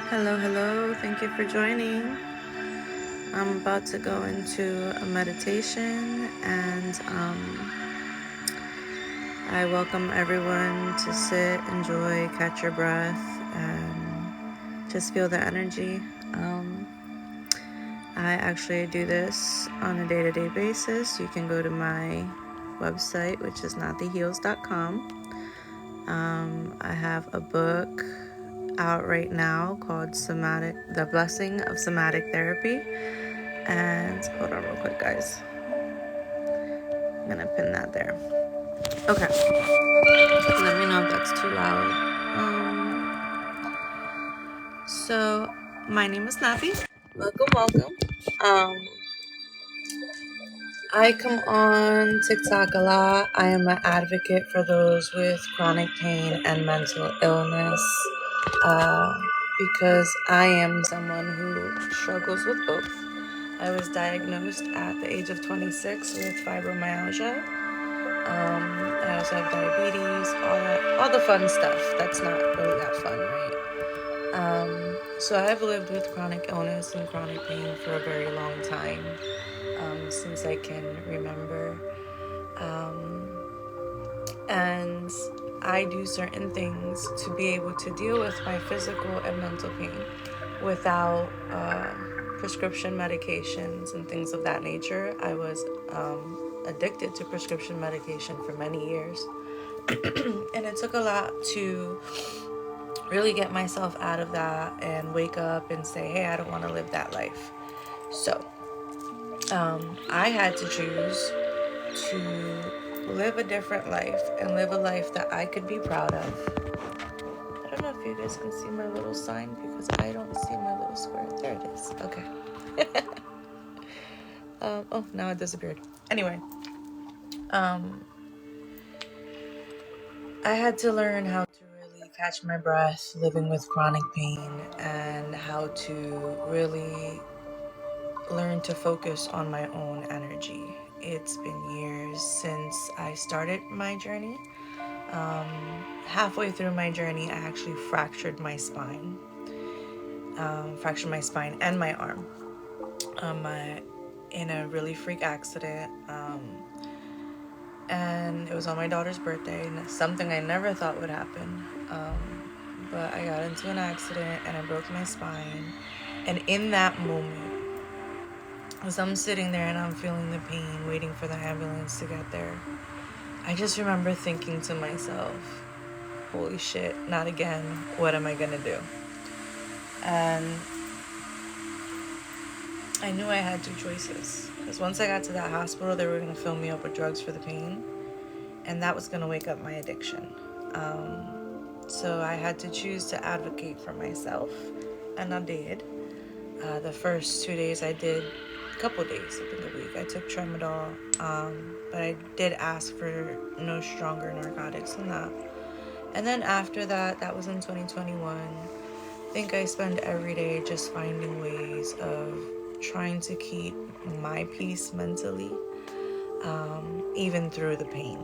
Hello, hello. Thank you for joining. I'm about to go into a meditation, and I welcome everyone to sit, enjoy, catch your breath, and just feel the energy. I actually do this on a day-to-day basis. You can go to my website, which is natyheals.com. I have a book out right now called The Blessing of Somatic Therapy. And hold on real quick, guys. I'm gonna pin that there. Okay. Let me know if that's too loud. So my name is Naty. Welcome, welcome. Um, I come on TikTok a lot. I am an advocate for those with chronic pain and mental illness. Because I am someone who struggles with both. I was diagnosed at the age of 26 with fibromyalgia. I also have diabetes, all the fun stuff. That's not really that fun, right? So I've lived with chronic illness and chronic pain for a very long time, since I can remember. And I do certain things to be able to deal with my physical and mental pain without prescription medications and things of that nature. I was addicted to prescription medication for many years. And it took a lot to really get myself out of that and wake up and say, hey, I don't want to live that life. So I had to choose to live a different life and live a life that I could be proud of. I don't know if you guys can see my little sign because I don't see my little square. There it is. Okay. Oh, now it disappeared. Anyway, I had to learn how to really catch my breath living with chronic pain and how to really learn to focus on my own energy. It's been years since I started my journey. Halfway through my journey, I actually fractured my spine. Fractured my spine and my arm in a really freak accident. And it was on my daughter's birthday, and something I never thought would happen. But I got into an accident and I broke my spine. And in that moment, as I'm sitting there and I'm feeling the pain, waiting for the ambulance to get there, I just remember thinking to myself, holy shit, not again. What am I gonna do? And I knew I had two choices. Because once I got to that hospital, they were gonna fill me up with drugs for the pain. And that was gonna wake up my addiction. So I had to choose to advocate for myself. And I did. The first 2 days I did, a couple days, I think a week, I took tramadol, but I did ask for no stronger narcotics than that. And then after that, that was in 2021, I think I spend every day just finding ways of trying to keep my peace mentally, even through the pain.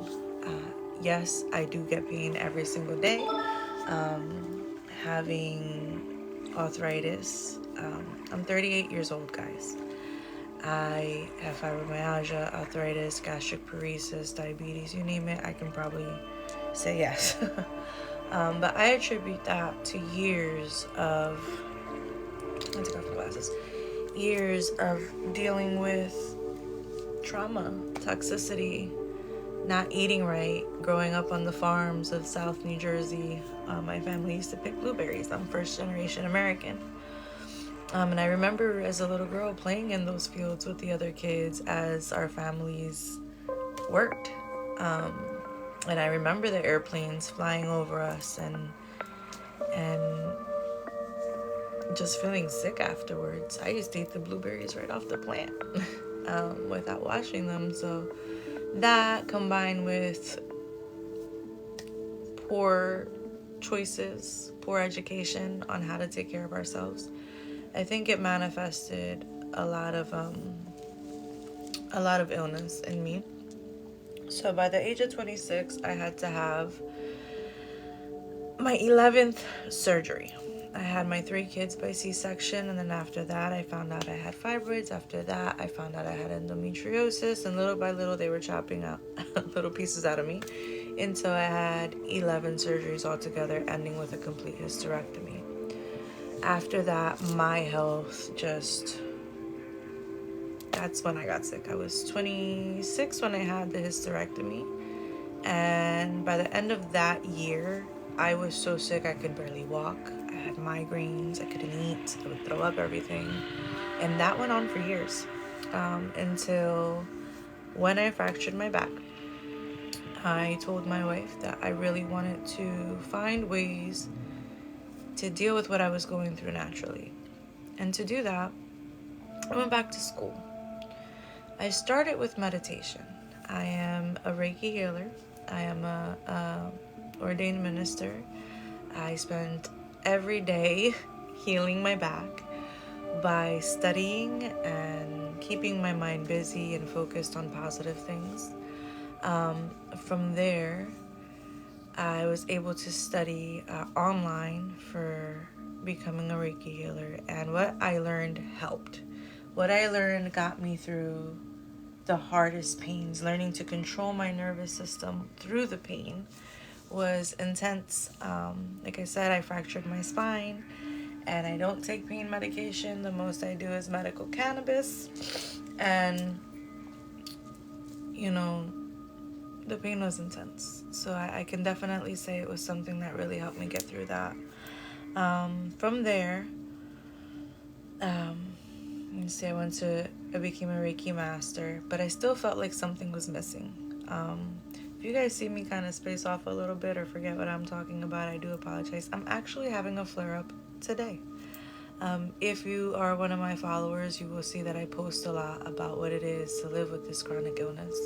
Yes, I do get pain every single day. Having arthritis. I'm 38 years old, guys. I have fibromyalgia, arthritis, gastric paresis, diabetes, you name it, I can probably say yes. But I attribute that to years of, I take off my glasses, years of dealing with trauma, toxicity, not eating right, growing up on the farms of South New Jersey. My family used to pick blueberries. I'm first generation American. And I remember as a little girl playing in those fields with the other kids as our families worked. And I remember the airplanes flying over us and just feeling sick afterwards. I used to eat the blueberries right off the plant without washing them. So that combined with poor choices, poor education on how to take care of ourselves, I think it manifested a lot of illness in me. So by the age of 26, I had to have my 11th surgery. I had my 3 kids by C-section, and then after that I found out I had fibroids. After that I found out I had endometriosis, and little by little they were chopping out little pieces out of me until I had 11 surgeries altogether, ending with a complete hysterectomy. After that, my health just, that's when I got sick. I was 26 when I had the hysterectomy, and by the end of that year I was so sick I could barely walk. I had migraines, I couldn't eat, I would throw up everything. And that went on for years, until when I fractured my back. I told my wife that I really wanted to find ways to deal with what I was going through naturally. And to do that, I went back to school. I started with meditation. I am a Reiki healer. I am a ordained minister. I spent every day healing my back by studying and keeping my mind busy and focused on positive things. From there, I was able to study online for becoming a Reiki healer, and what I learned helped. What I learned got me through the hardest pains. Learning to control my nervous system through the pain was intense. Like I said, I fractured my spine, and I don't take pain medication. The most I do is medical cannabis, and the pain was intense. So I can definitely say it was something that really helped me get through that. From there, I became a Reiki master, but I still felt like something was missing. If you guys see me kind of space off a little bit or forget what I'm talking about, I do apologize. I'm actually having a flare-up today. If you are one of my followers, you will see that I post a lot about what it is to live with this chronic illness.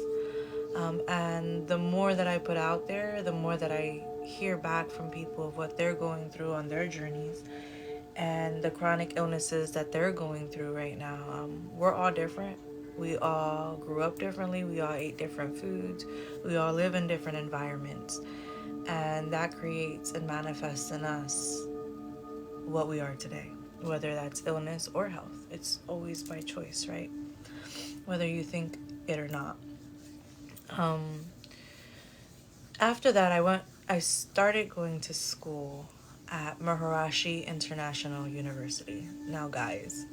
And the more that I put out there, the more that I hear back from people of what they're going through on their journeys and the chronic illnesses that they're going through right now. We're all different. We all grew up differently. We all ate different foods. We all live in different environments. And that creates and manifests in us what we are today, whether that's illness or health. It's always by choice, right? Whether you think it or not. After that, I started going to school at Maharishi International University. Now, guys,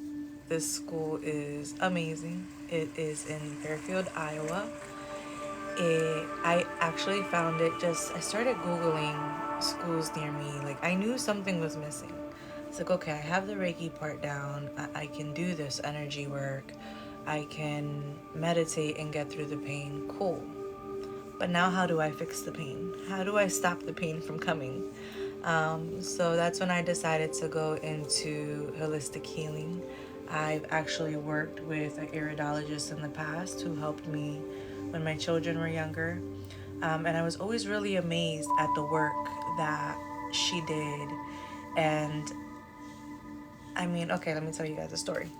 this school is amazing. It is in Fairfield, Iowa. I actually found it I started Googling schools near me. Like, I knew something was missing. It's like, okay, I have the Reiki part down. I can do this energy work. I can meditate and get through the pain. Cool. But now how do I fix the pain? How do I stop the pain from coming? So that's when I decided to go into holistic healing. I've actually worked with an iridologist in the past who helped me when my children were younger. And I was always really amazed at the work that she did. And I mean, okay, let me tell you guys a story.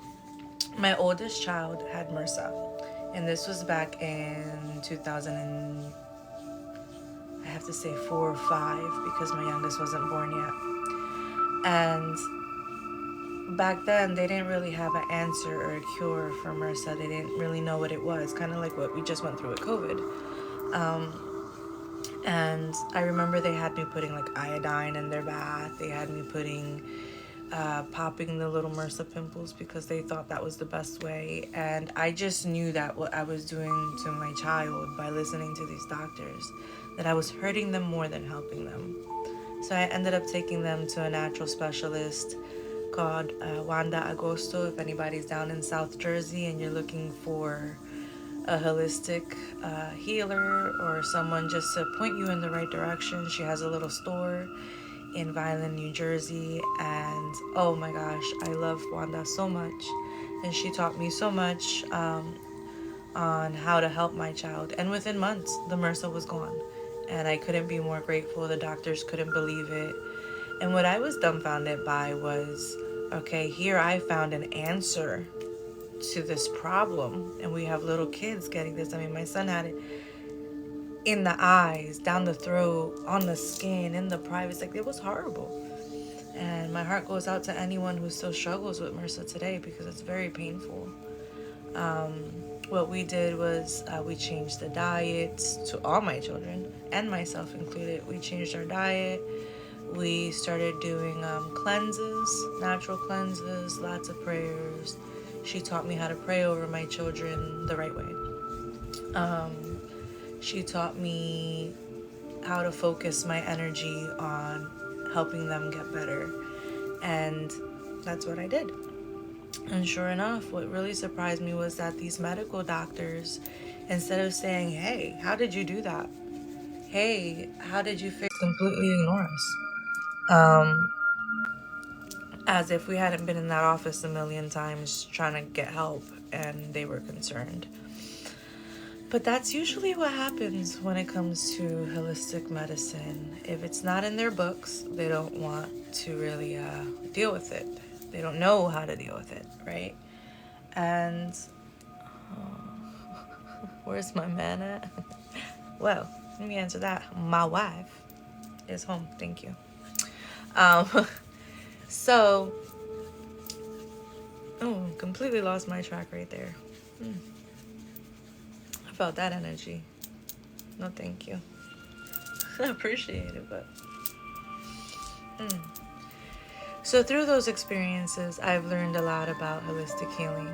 My oldest child had MRSA, and this was back in 2000 I have to say 4 or 5 because my youngest wasn't born yet. And back then, they didn't really have an answer or a cure for MRSA. They didn't really know what it was, kind of like what we just went through with COVID. And I remember they had me putting like iodine in their bath. They had me popping the little MRSA pimples because they thought that was the best way. And I just knew that what I was doing to my child by listening to these doctors, that I was hurting them more than helping them. So I ended up taking them to a natural specialist called Wanda Agosto. If anybody's down in South Jersey and you're looking for a holistic healer or someone just to point you in the right direction, she has a little store in Vineland, New Jersey, and oh my gosh, I love Wanda so much, and she taught me so much on how to help my child. And within months, the MRSA was gone, and I couldn't be more grateful. The doctors couldn't believe it, and what I was dumbfounded by was, okay, here I found an answer to this problem, and we have little kids getting this. I mean, my son had it in the eyes, down the throat, on the skin, in the privates. Like, it was horrible. And my my heart goes out to anyone who still struggles with MRSA today, because it's very painful. What we did was we changed the diets to all my children, and myself included. We changed our diet. We started doing cleanses, natural cleanses, lots of prayers. She taught me how to pray over my children the right way. She taught me how to focus my energy on helping them get better. And that's what I did. And sure enough, what really surprised me was that these medical doctors, instead of saying, hey, how did you do that? Hey, how did you fix, completely ignore us? As if we hadn't been in that office a million times trying to get help and they were concerned. But that's usually what happens when it comes to holistic medicine. If it's not in their books, they don't want to really deal with it. They don't know how to deal with it, right? And where's my man at? Well, let me answer that. My wife is home. Thank you. So, completely lost my track right there. I felt that energy. No, thank you. I appreciate it, but... So through those experiences, I've learned a lot about holistic healing.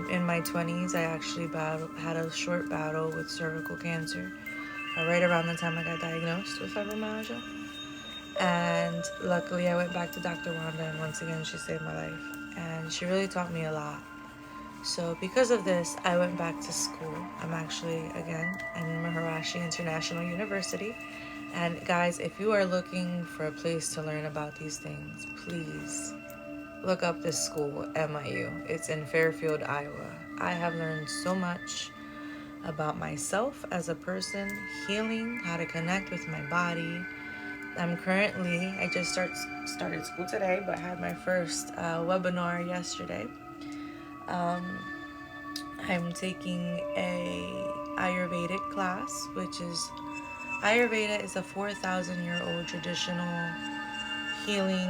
In my 20s, I actually had a short battle with cervical cancer, right around the time I got diagnosed with fibromyalgia. And luckily, I went back to Dr. Wanda, and once again, she saved my life. And she really taught me a lot. So because of this, I went back to school. I'm actually, again, in Maharishi International University. And guys, if you are looking for a place to learn about these things, please look up this school, MIU. It's in Fairfield, Iowa. I have learned so much about myself as a person, healing, how to connect with my body. I just started school today, but had my first webinar yesterday. I'm taking a Ayurvedic class, which is Ayurveda is a 4,000-year-old traditional healing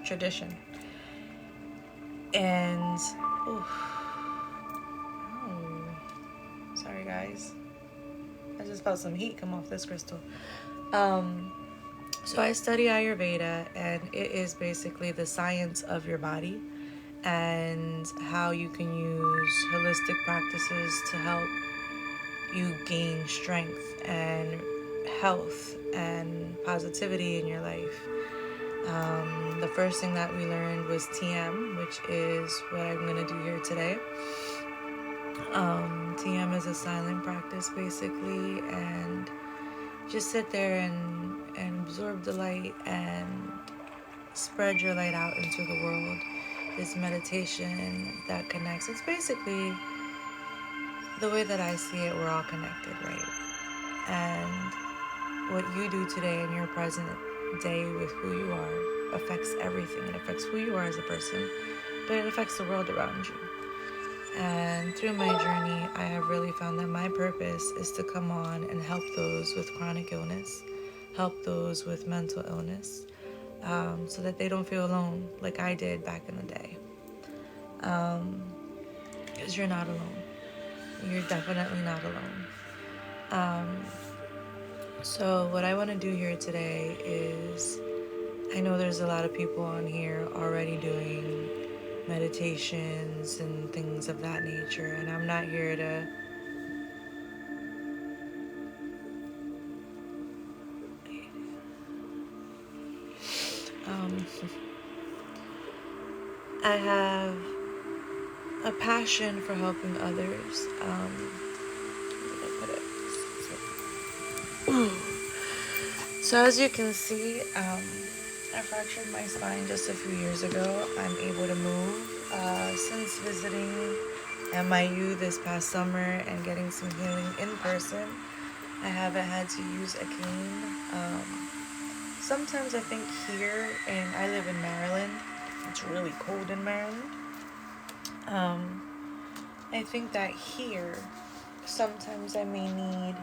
tradition. And sorry guys, I just felt some heat come off this crystal. So I study Ayurveda, and it is basically the science of your body and how you can use holistic practices to help you gain strength and health and positivity in your life. The first thing that we learned was TM, which is what I'm going to do here today. TM is a silent practice, basically, and just sit there and absorb the light and spread your light out into the world. It's meditation that connects. It's basically the way that I see it, we're all connected, right? And what you do today in your present day with who you are affects everything. It affects who you are as a person, but it affects the world around you. And through my journey, I have really found that my purpose is to come on and help those with chronic illness, help those with mental illness, so that they don't feel alone like I did back in the day. Because you're not alone. You're definitely not alone. So what I want to do here today is, I know there's a lot of people on here already doing meditations and things of that nature, and I'm not here to I have a passion for helping others. So as you can see, I fractured my spine just a few years ago. I'm able to move. Since visiting MIU this past summer and getting some healing in person, I haven't had to use a cane. Sometimes I think here, and I live in Maryland, it's really cold in Maryland. I think that here, sometimes I may need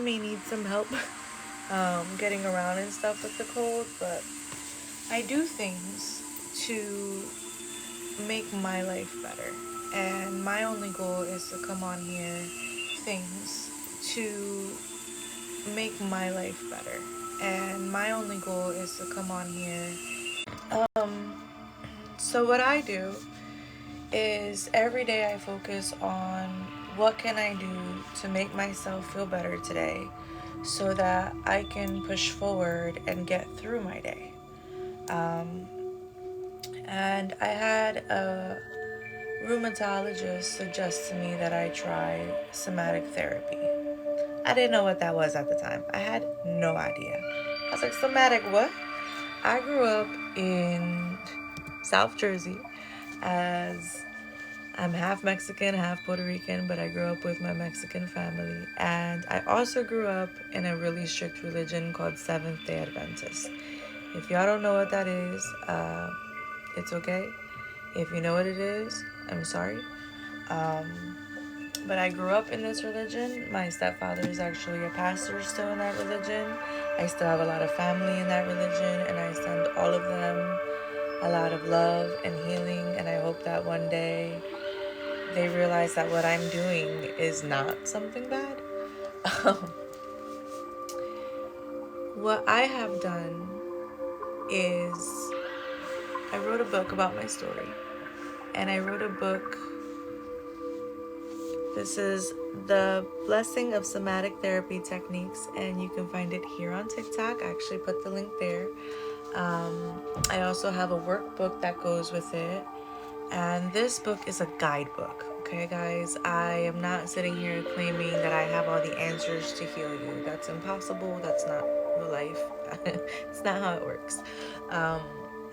may need some help getting around and stuff with the cold, but I do things to make my life better. And my only goal is to come on here, things to make my life better. And my only goal is to come on here. So what I do is every day I focus on what can I do to make myself feel better today so that I can push forward and get through my day. And I had a rheumatologist suggest to me that I try somatic therapy. I didn't know what that was at the time. I had no idea. I was like, somatic what? I grew up in South Jersey as I'm half Mexican, half Puerto Rican, but I grew up with my Mexican family. And I also grew up in a really strict religion called Seventh-day Adventist. If y'all don't know what that is, it's okay. If you know what it is, I'm sorry. But I grew up in this religion. My stepfather is actually a pastor still in that religion. I still have a lot of family in that religion, and I send all of them a lot of love and healing. And I hope that one day they realize that what I'm doing is not something bad. What I have done is I wrote a book about my story. And I wrote a book. This is The Blessing of Somatic Therapy Techniques, and you can find it here on TikTok. I actually put the link there. I also have a workbook that goes with it, and this book is a guidebook. Okay, guys, I am not sitting here claiming that I have all the answers to heal you. That's impossible. That's not the life. It's not how it works.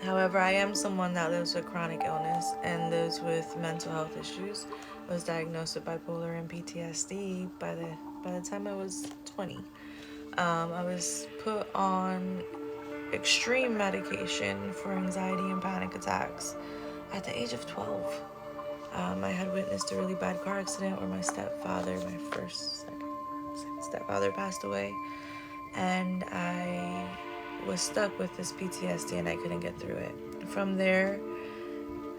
However, I am someone that lives with chronic illness and lives with mental health issues. I was diagnosed with bipolar and PTSD by the time I was 20. I was put on extreme medication for anxiety and panic attacks at the age of 12. I had witnessed a really bad car accident where my stepfather, my second stepfather, passed away, and I was stuck with this PTSD and I couldn't get through it. From there,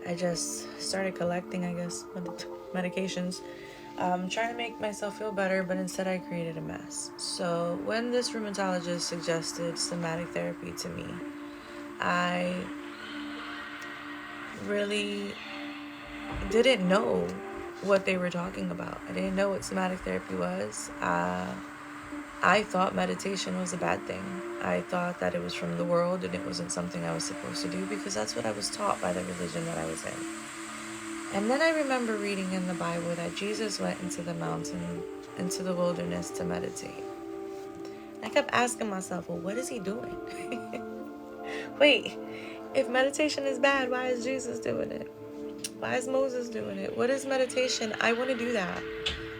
I just started collecting, I guess, medications, trying to make myself feel better, but instead I created a mess. So when this rheumatologist suggested somatic therapy to me, I really didn't know what they were talking about. I didn't know what somatic therapy was. I thought meditation was a bad thing. I thought that it was from the world and it wasn't something I was supposed to do because that's what I was taught by the religion that I was in. And then I remember reading in the Bible that Jesus went into the mountain, into the wilderness to meditate. I kept asking myself, well, what is he doing? Wait, if meditation is bad, why is Jesus doing it? Why is Moses doing it? What is meditation? I want to do that.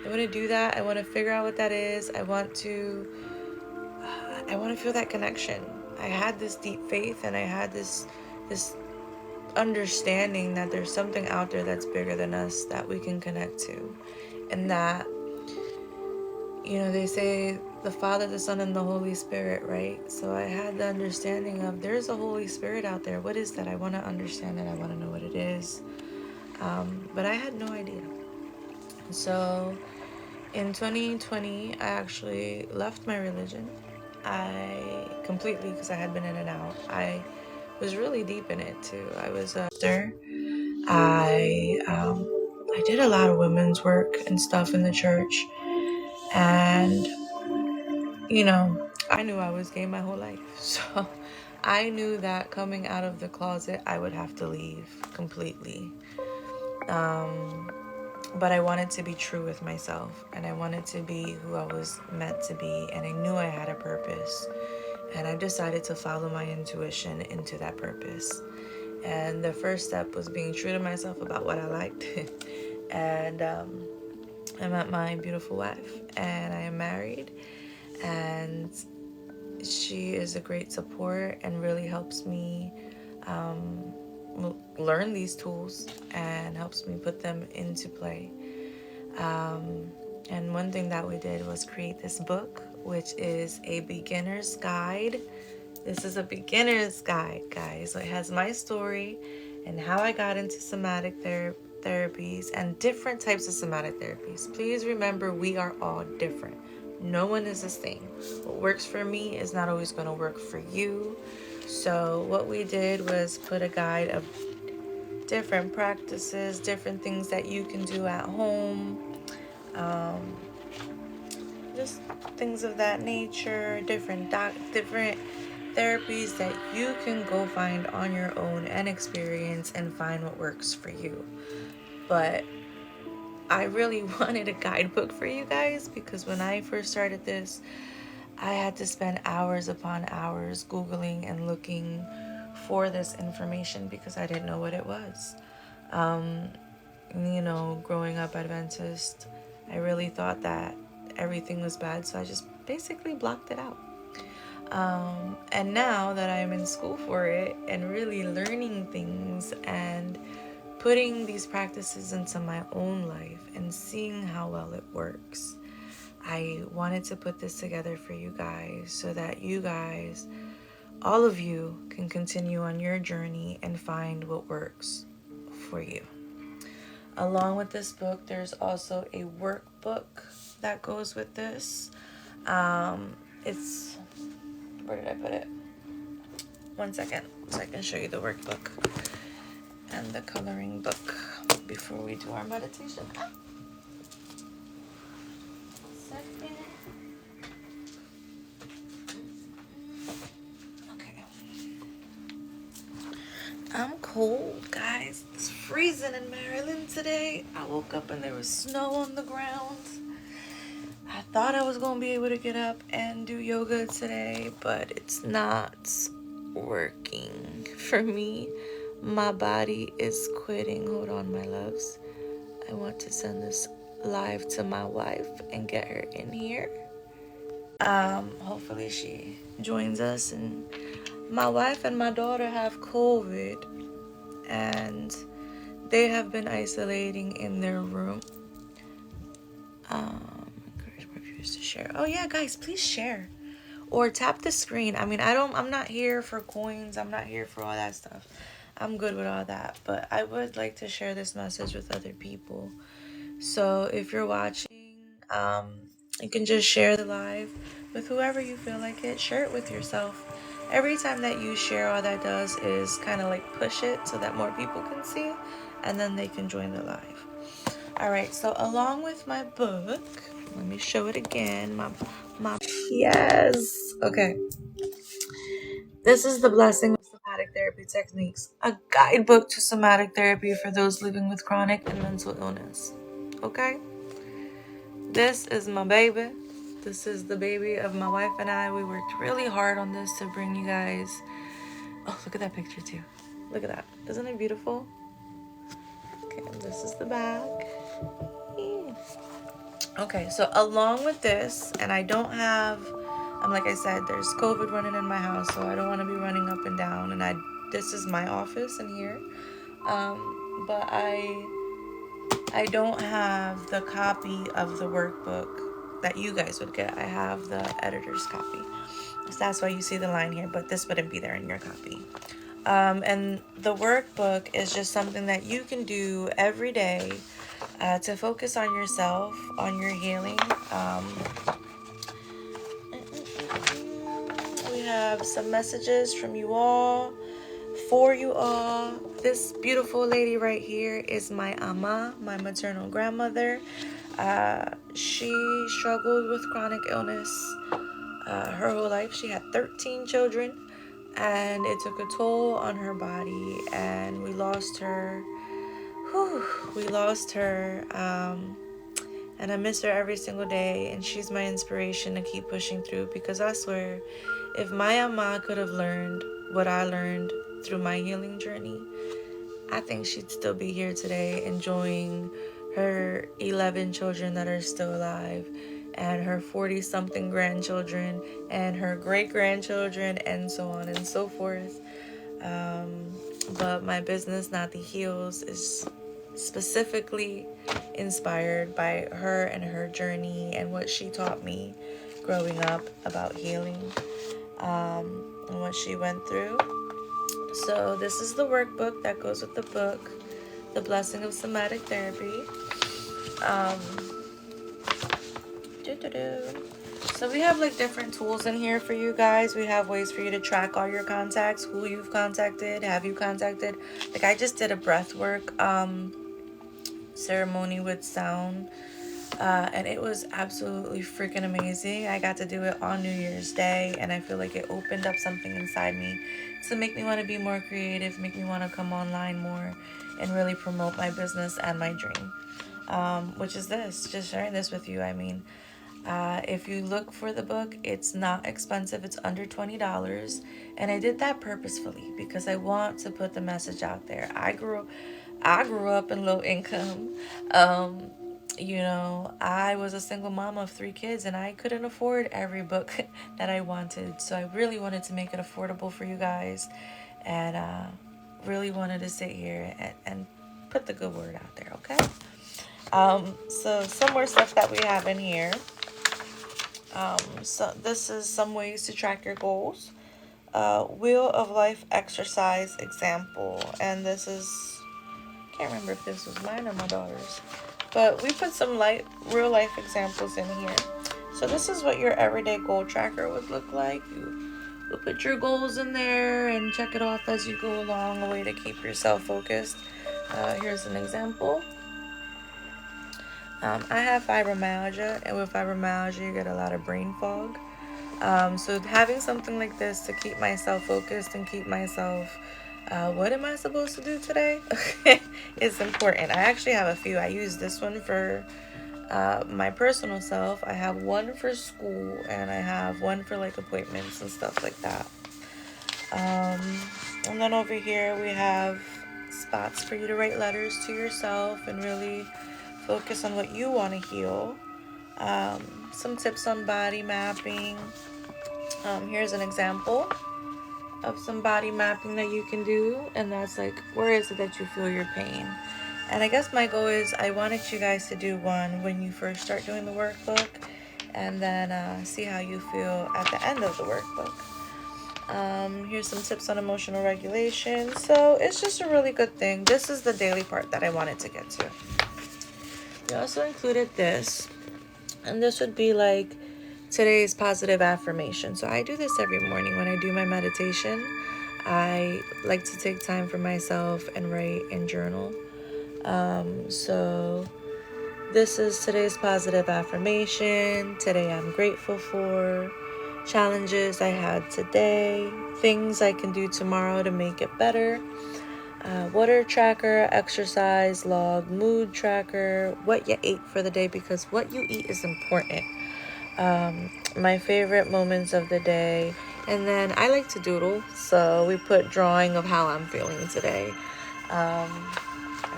I want to figure out what that is. I want to feel that connection. I had this deep faith and I had this understanding that there's something out there that's bigger than us that we can connect to. And that, they say the Father, the Son, and the Holy Spirit, right? So I had the understanding of there's a Holy Spirit out there. What is that? I want to understand it. I want to know what it is. But I had no idea. So in 2020, I actually left my religion. I completely, because I had been in and out. I was really deep in it too. I was a sister. I did a lot of women's work and stuff in the church, and I knew I was gay my whole life, so I knew that coming out of the closet, I would have to leave completely. But I wanted to be true with myself, and I wanted to be who I was meant to be, and I knew I had a purpose, and I decided to follow my intuition into that purpose. And the first step was being true to myself about what I liked. And I met my beautiful wife, and I am married, and she is a great support and really helps me learn these tools and helps me put them into play. And one thing that we did was create this book which is a beginner's guide. This is a beginner's guide, guys. So it has my story and how I got into somatic therapies and different types of somatic therapies. Please remember, we are all different. No one is the same. What works for me is not always going to work for you. So what we did was put a guide of different practices, different things that you can do at home, just things of that nature, different therapies that you can go find on your own and experience and find what works for you. But I really wanted a guidebook for you guys because when I first started this, I had to spend hours upon hours Googling and looking for this information because I didn't know what it was. You know, growing up Adventist, I really thought that everything was bad, so I just basically blocked it out. And now that I'm in school for it and really learning things and putting these practices into my own life and seeing how well it works, I wanted to put this together for you guys so that you guys, all of you, can continue on your journey and find what works for you. Along with this book, there's also a workbook that goes with this. It's, where did I put it? 1 second, so I can show you the workbook and the coloring book before we do our meditation. Second. Okay. I'm cold, guys. It's freezing in Maryland today. I woke up and there was snow on the ground. I thought I was gonna be able to get up and do yoga today, but it's not working for me. My body is quitting. Hold on, my loves. I want to send this live to my wife and get her in here. Hopefully she joins us. And my wife and my daughter have COVID and they have been isolating in their room. Encourage more viewers to share. Oh yeah, guys, please share or tap the screen. I mean, I'm not here for coins. I'm not here for all that stuff. I'm good with all that, but I would like to share this message with other people. So if you're watching, you can just share the live with whoever you feel like it. Share it with yourself. Every time that you share, all that does is kind of like push it so that more people can see, and then they can join the live. All right, so along with my book, let me show it again. Yes. Okay. This is The Blessing of Somatic Therapy Techniques, a guidebook to somatic therapy for those living with chronic and mental illness. Okay? This is my baby. This is the baby of my wife and I. We worked really hard on this to bring you guys. Oh, look at that picture too. Look at that. Isn't it beautiful? Okay, this is the back. Yeah. Okay, so along with this, and I don't have, like I said, there's COVID running in my house, so I don't want to be running up and down. And this is my office in here, but I don't have the copy of the workbook that you guys would get. I have the editor's copy, so that's why you see the line here. But this wouldn't be there in your copy. And the workbook is just something that you can do every day to focus on yourself, on your healing. We have some messages from you all, for you all. This beautiful lady right here is my ama, my maternal grandmother. She struggled with chronic illness her whole life. She had 13 children, and it took a toll on her body, and we lost her. And I miss her every single day, and she's my inspiration to keep pushing through, because I swear, if my ama could have learned what I learned through my healing journey, I think she'd still be here today enjoying her 11 children that are still alive, and her 40-something grandchildren, and her great-grandchildren, and so on and so forth. But my business, Naty H.E.A.L.S, is specifically inspired by her and her journey and what she taught me growing up, about healing, and what she went through. So this is the workbook that goes with the book, The Blessing of Somatic Therapy. Um, So we have like different tools in here for you guys. We have ways for you to track all your contacts, who you've contacted, have you contacted. Like I just did a breath work ceremony with sound, and it was absolutely freaking amazing. I got to do it on New Year's Day, and I feel like it opened up something inside me to make me want to be more creative, make me want to come online more, and really promote my business and my dream, which is this, just sharing this with you. I mean, if you look for the book, it's not expensive. It's under $20. And I did that purposefully because I want to put the message out there. I grew up in low income. You know, I was a single mom of 3 kids and I couldn't afford every book that I wanted. So I really wanted to make it affordable for you guys, and really wanted to sit here and put the good word out there, okay? So some more stuff that we have in here. So this is some ways to track your goals. Wheel of Life exercise example. And this is, can't remember if this was mine or my daughter's, but we put some real life examples in here. So this is what your everyday goal tracker would look like. You put your goals in there and check it off as you go along, a way to keep yourself focused. Here's an example. I have fibromyalgia, and with fibromyalgia you get a lot of brain fog. So having something like this to keep myself focused and keep myself, what am I supposed to do today? It's important. I actually have a few. I use this one for my personal self. I have one for school, and I have one for like appointments and stuff like that. And then over here we have spots for you to write letters to yourself and really focus on what you want to heal. Some tips on body mapping. Here's an example of some body mapping that you can do, and that's like, where is it that you feel your pain? And I guess my goal is I wanted you guys to do one when you first start doing the workbook, and then see how you feel at the end of the workbook. Here's some tips on emotional regulation. So it's just a really good thing. This is the daily part that I wanted to get to. We also included this, and this would be like today's positive affirmation. So I do this every morning when I do my meditation. I like to take time for myself and write and journal. So this is today's positive affirmation. Today I'm grateful for. Challenges I had today. Things I can do tomorrow to make it better. Water tracker, exercise log, mood tracker, what you ate for the day, because what you eat is important. My favorite moments of the day. And then I like to doodle, so we put drawing of how I'm feeling today. I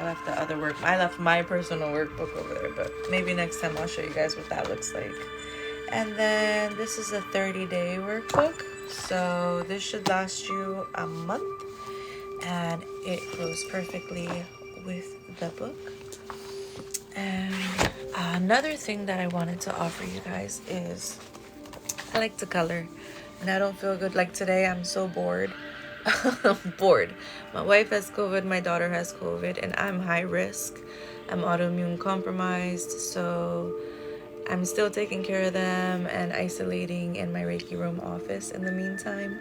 left my personal workbook over there, but maybe next time I'll show you guys what that looks like. And then this is a 30-day workbook, so this should last you a month, and it goes perfectly with the book. And another thing that I wanted to offer you guys is I like to color, and I don't feel good. Like today, I'm so bored. Bored. My wife has COVID, my daughter has COVID, and I'm high risk. I'm autoimmune compromised, so I'm still taking care of them and isolating in my Reiki room office in the meantime,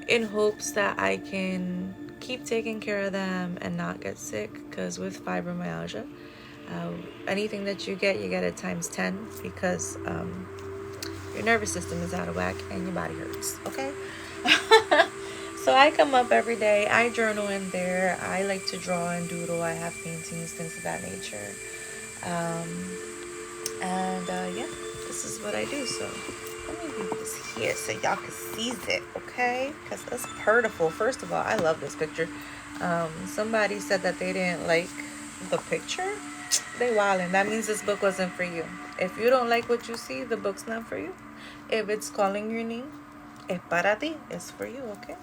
in hopes that I can keep taking care of them and not get sick, because with fibromyalgia, anything that you get it times 10, because your nervous system is out of whack and your body hurts, okay? So I come up every day, I journal in there, I like to draw and doodle, I have paintings, things of that nature. Yeah, this is what I do. So let me leave this here so y'all can see it, okay? Because it's beautiful. First of all, I love this picture. Somebody said that they didn't like the picture. They wildin'. That means this book wasn't for you. If you don't like what you see, the book's not for you. If it's calling your name, es para ti. It's for you, okay?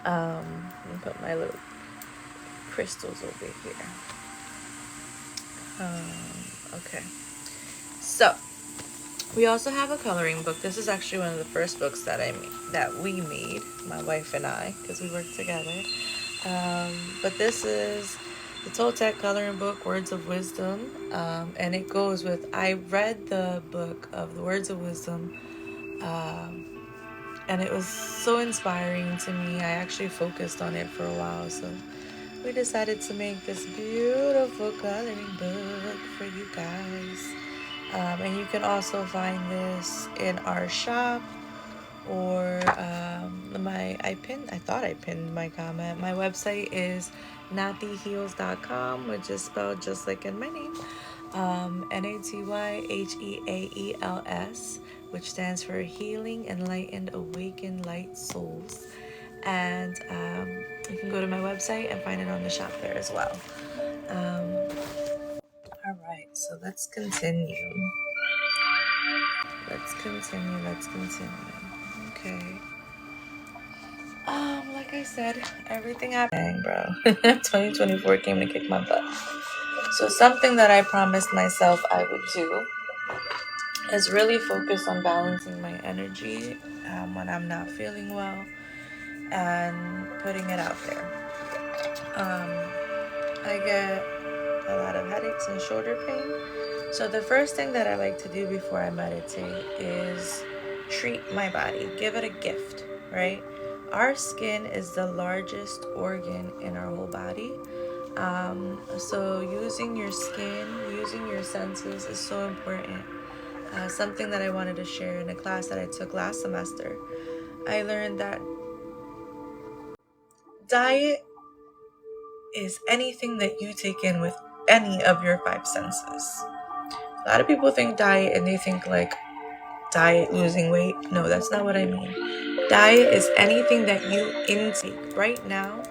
Let me put my little crystals over here. Okay. So We also have a coloring book. This is actually one of the first books that we made, my wife and I, because we worked together. But this is the Toltec coloring book, Words of Wisdom, and it goes with. I read the book of the Words of Wisdom, and it was so inspiring to me. I actually focused on it for a while, so we decided to make this beautiful coloring book for you guys. And you can also find this in our shop, or I thought I pinned my comment. My website is natyheals.com, which is spelled just like in my name. Natyheaels, which stands for Healing Enlightened Awakened Light Souls. And you can go to my website and find it on the shop there as well. All right, so let's continue. Let's continue. Okay. Like I said, everything happened, bro. 2024 came to kick my butt. So something that I promised myself I would do is really focus on balancing my energy when I'm not feeling well and putting it out there. I get a lot of headaches and shoulder pain. So the first thing that I like to do before I meditate is treat my body, give it a gift, right? Our skin is the largest organ in our whole body. So using your skin, using your senses is so important. Something that I wanted to share in a class that I took last semester. I learned that diet is anything that you take in with any of your five senses. A lot of people think diet and they think like diet, losing weight. No, that's not what I mean. Diet is anything that you intake. Right now,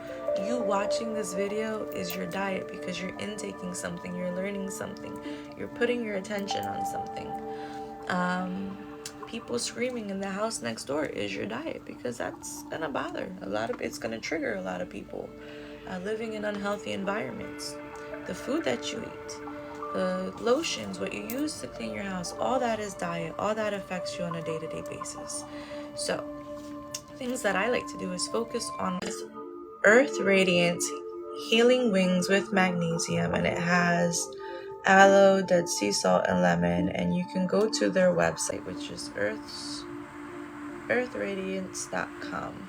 you watching this video is your diet because you're intaking something, you're learning something, you're putting your attention on something. People screaming in the house next door is your diet because that's gonna bother it's gonna trigger a lot of people living in unhealthy environments. The food that you eat, the lotions, what you use to clean your house, all that is diet. All that affects you on a day-to-day basis. So things that I like to do is focus on Earth Radiant Healing Wings with magnesium, and it has aloe, dead sea salt, and lemon. And you can go to their website, which is earthradiance.com.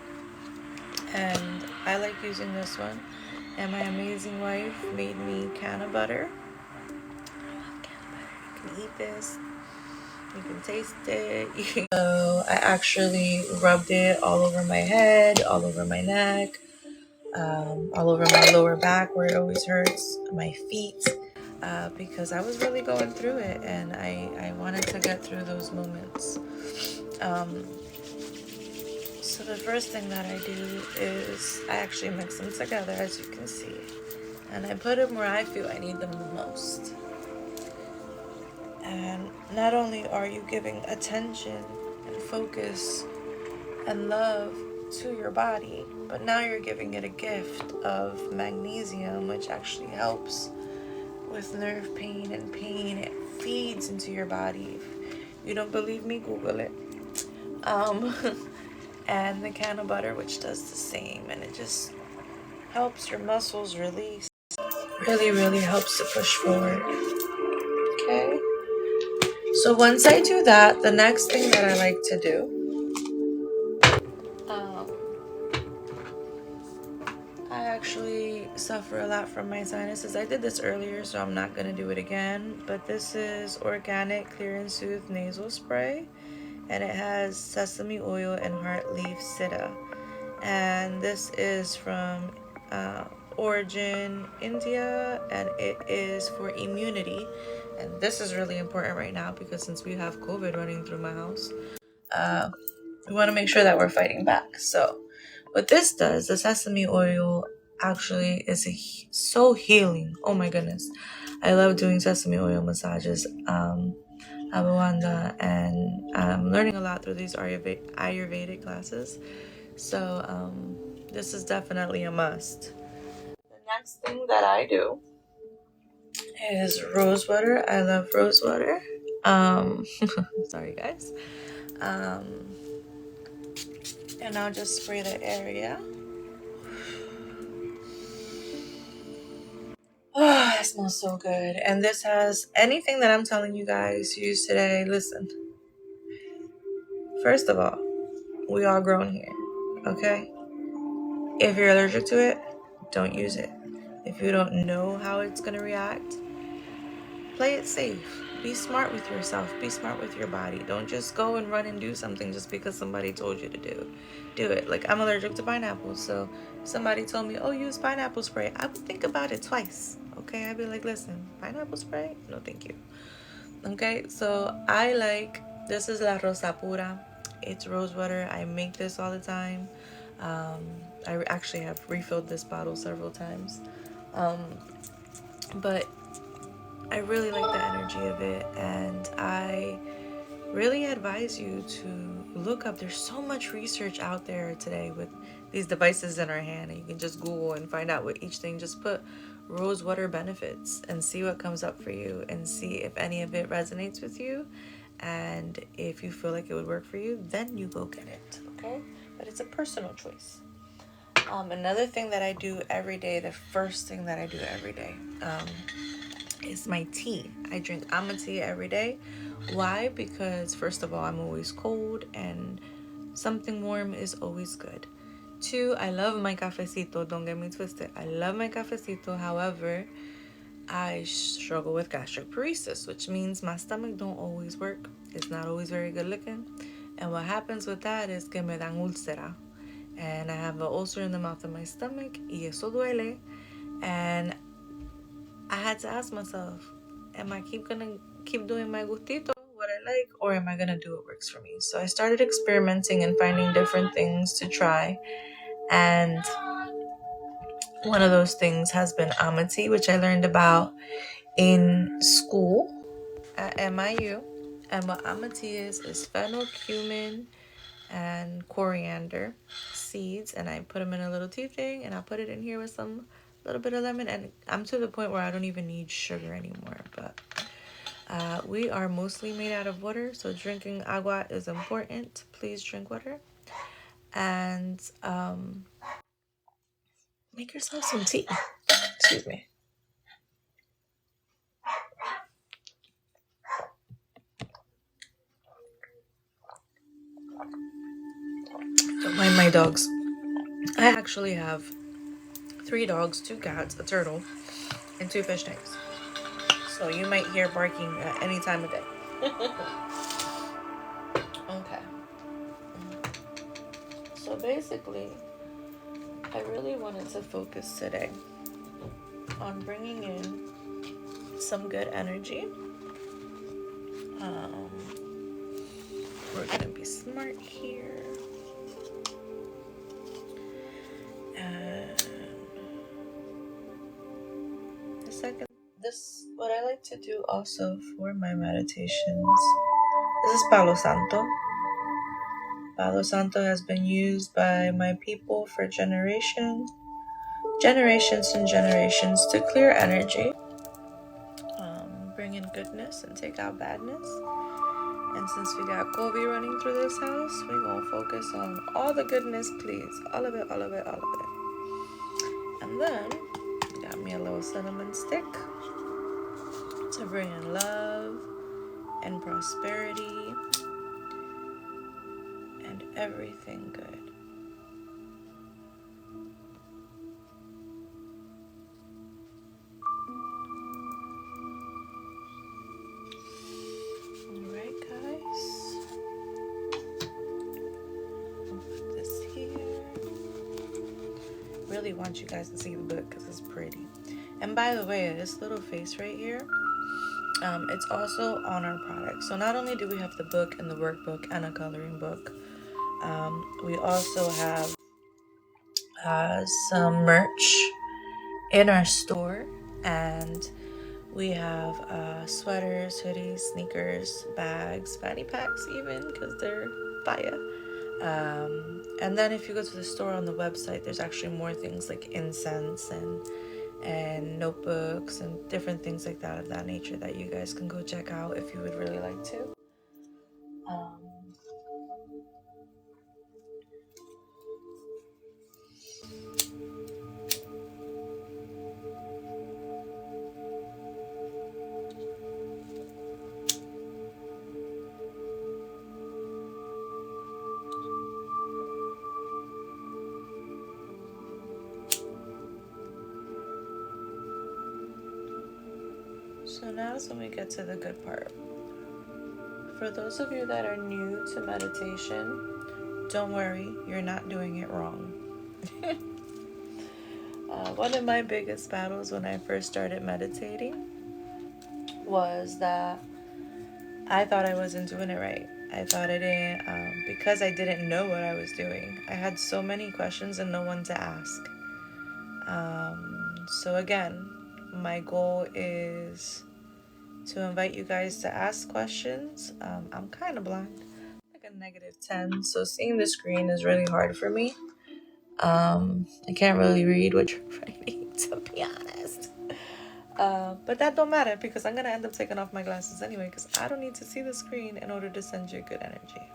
And I like using this one. And my amazing wife made me canna butter. You can eat this. You can taste it. So I actually rubbed it all over my head, all over my neck, all over my lower back where it always hurts, my feet, because I was really going through it and I wanted to get through those moments. So the first thing that I do is I actually mix them together, as you can see, and I put them where I feel I need them the most. And not only are you giving attention and focus and love to your body, but now you're giving it a gift of magnesium, which actually helps with nerve pain and pain. It feeds into your body. If you don't believe me, Google it. And the can of butter, which does the same, and it just helps your muscles release. Really, really helps to push forward. Okay. So once I do that, the next thing that I like to do, I actually suffer a lot from my sinuses. I did this earlier, so I'm not going to do it again. But this is organic Clear and Soothe nasal spray, and it has sesame oil and heart leaf siddha. And this is from Origin, India, and it is for immunity. And this is really important right now because since we have COVID running through my house, we want to make sure that we're fighting back. So what this does, the sesame oil actually is so healing. Oh my goodness. I love doing sesame oil massages, Abawanda, and I'm learning a lot through these Ayurvedic classes. So this is definitely a must. The next thing that I do is rose water. I love rose water. Sorry guys. And I'll just spray the area. Oh, it smells so good. And this has anything that I'm telling you guys use today. Listen, first of all, we all grown here, okay? If you're allergic to it, don't use it. If you don't know how it's gonna react, play it safe. Be smart with yourself. Be smart with your body. Don't just go and run and do something just because somebody told you to do it. Like, I'm allergic to pineapples, so somebody told me, oh, use pineapple spray. I would think about it twice. Okay, I'd be like, listen, pineapple spray? No, thank you. Okay, so this is La Rosa Pura. It's rose water. I make this all the time. I actually have refilled this bottle several times. But I really like the energy of it, and I really advise you to look up. There's so much research out there today with these devices in our hand, and you can just Google and find out what each thing. Just put rose water benefits and see what comes up for you, and see if any of it resonates with you, and if you feel like it would work for you, then you go get it. Okay, but it's a personal choice. Another thing that I do every day, the first thing that I do every day, is my tea. I drink ama tea every day. Why? Because first of all, I'm always cold and something warm is always good. Two, I love my cafecito. Don't get me twisted. I love my cafecito. However, I struggle with gastric paresis, which means my stomach don't always work. It's not always very good looking. And what happens with that is que me dan úlcera. And I have an ulcer in the mouth of my stomach. Y eso duele. And I had to ask myself, am I gonna keep doing my gustito, what I like, or am I gonna do what works for me? So I started experimenting and finding different things to try. And one of those things has been amati, which I learned about in school at MIU. And what amati is fennel, cumin, and coriander seeds, and I put them in a little tea thing, and I put it in here with some little bit of lemon, and I'm to the point where I don't even need sugar anymore. But we are mostly made out of water, so drinking agua is important. Please drink water, and make yourself some tea. Excuse me. Don't mind my dogs. I actually have 3 dogs, 2 cats, a turtle, and 2 fish tanks. So you might hear barking at any time of day. Okay. So basically, I really wanted to focus today on bringing in some good energy. We're gonna be smart here. And what I like to do also for my meditations, this is Palo Santo. Palo Santo has been used by my people for generations and generations to clear energy, bring in goodness and take out badness. And since we got Kobe running through this house, we're going to focus on all the goodness, please. All of it, all of it, all of it. And then, got me a little cinnamon stick to bring in love and prosperity and everything good. Alright, guys. I'll put this here. Really want you guys to see the book because it's pretty. And by the way, this little face right here, it's also on our product. So not only do we have the book and the workbook and a coloring book, we also have some merch in our store, and we have sweaters, hoodies, sneakers, bags, fanny packs even, because they're fire. And then if you go to the store on the website, there's actually more things like incense and and notebooks and different things like that of that nature that you guys can go check out if you would really like to. Um, so now is when we get to the good part. For those of you that are new to meditation, don't worry, you're not doing it wrong. One of my biggest battles when I first started meditating was that I thought I wasn't doing it right. I thought I didn't, because I didn't know what I was doing. I had so many questions and no one to ask. So again, my goal is to invite you guys to ask questions. I'm kind of blind, like a -10, so seeing the screen is really hard for me. I can't really read what you're writing, to be honest. But that don't matter because I'm gonna end up taking off my glasses anyway because I don't need to see the screen in order to send you good energy.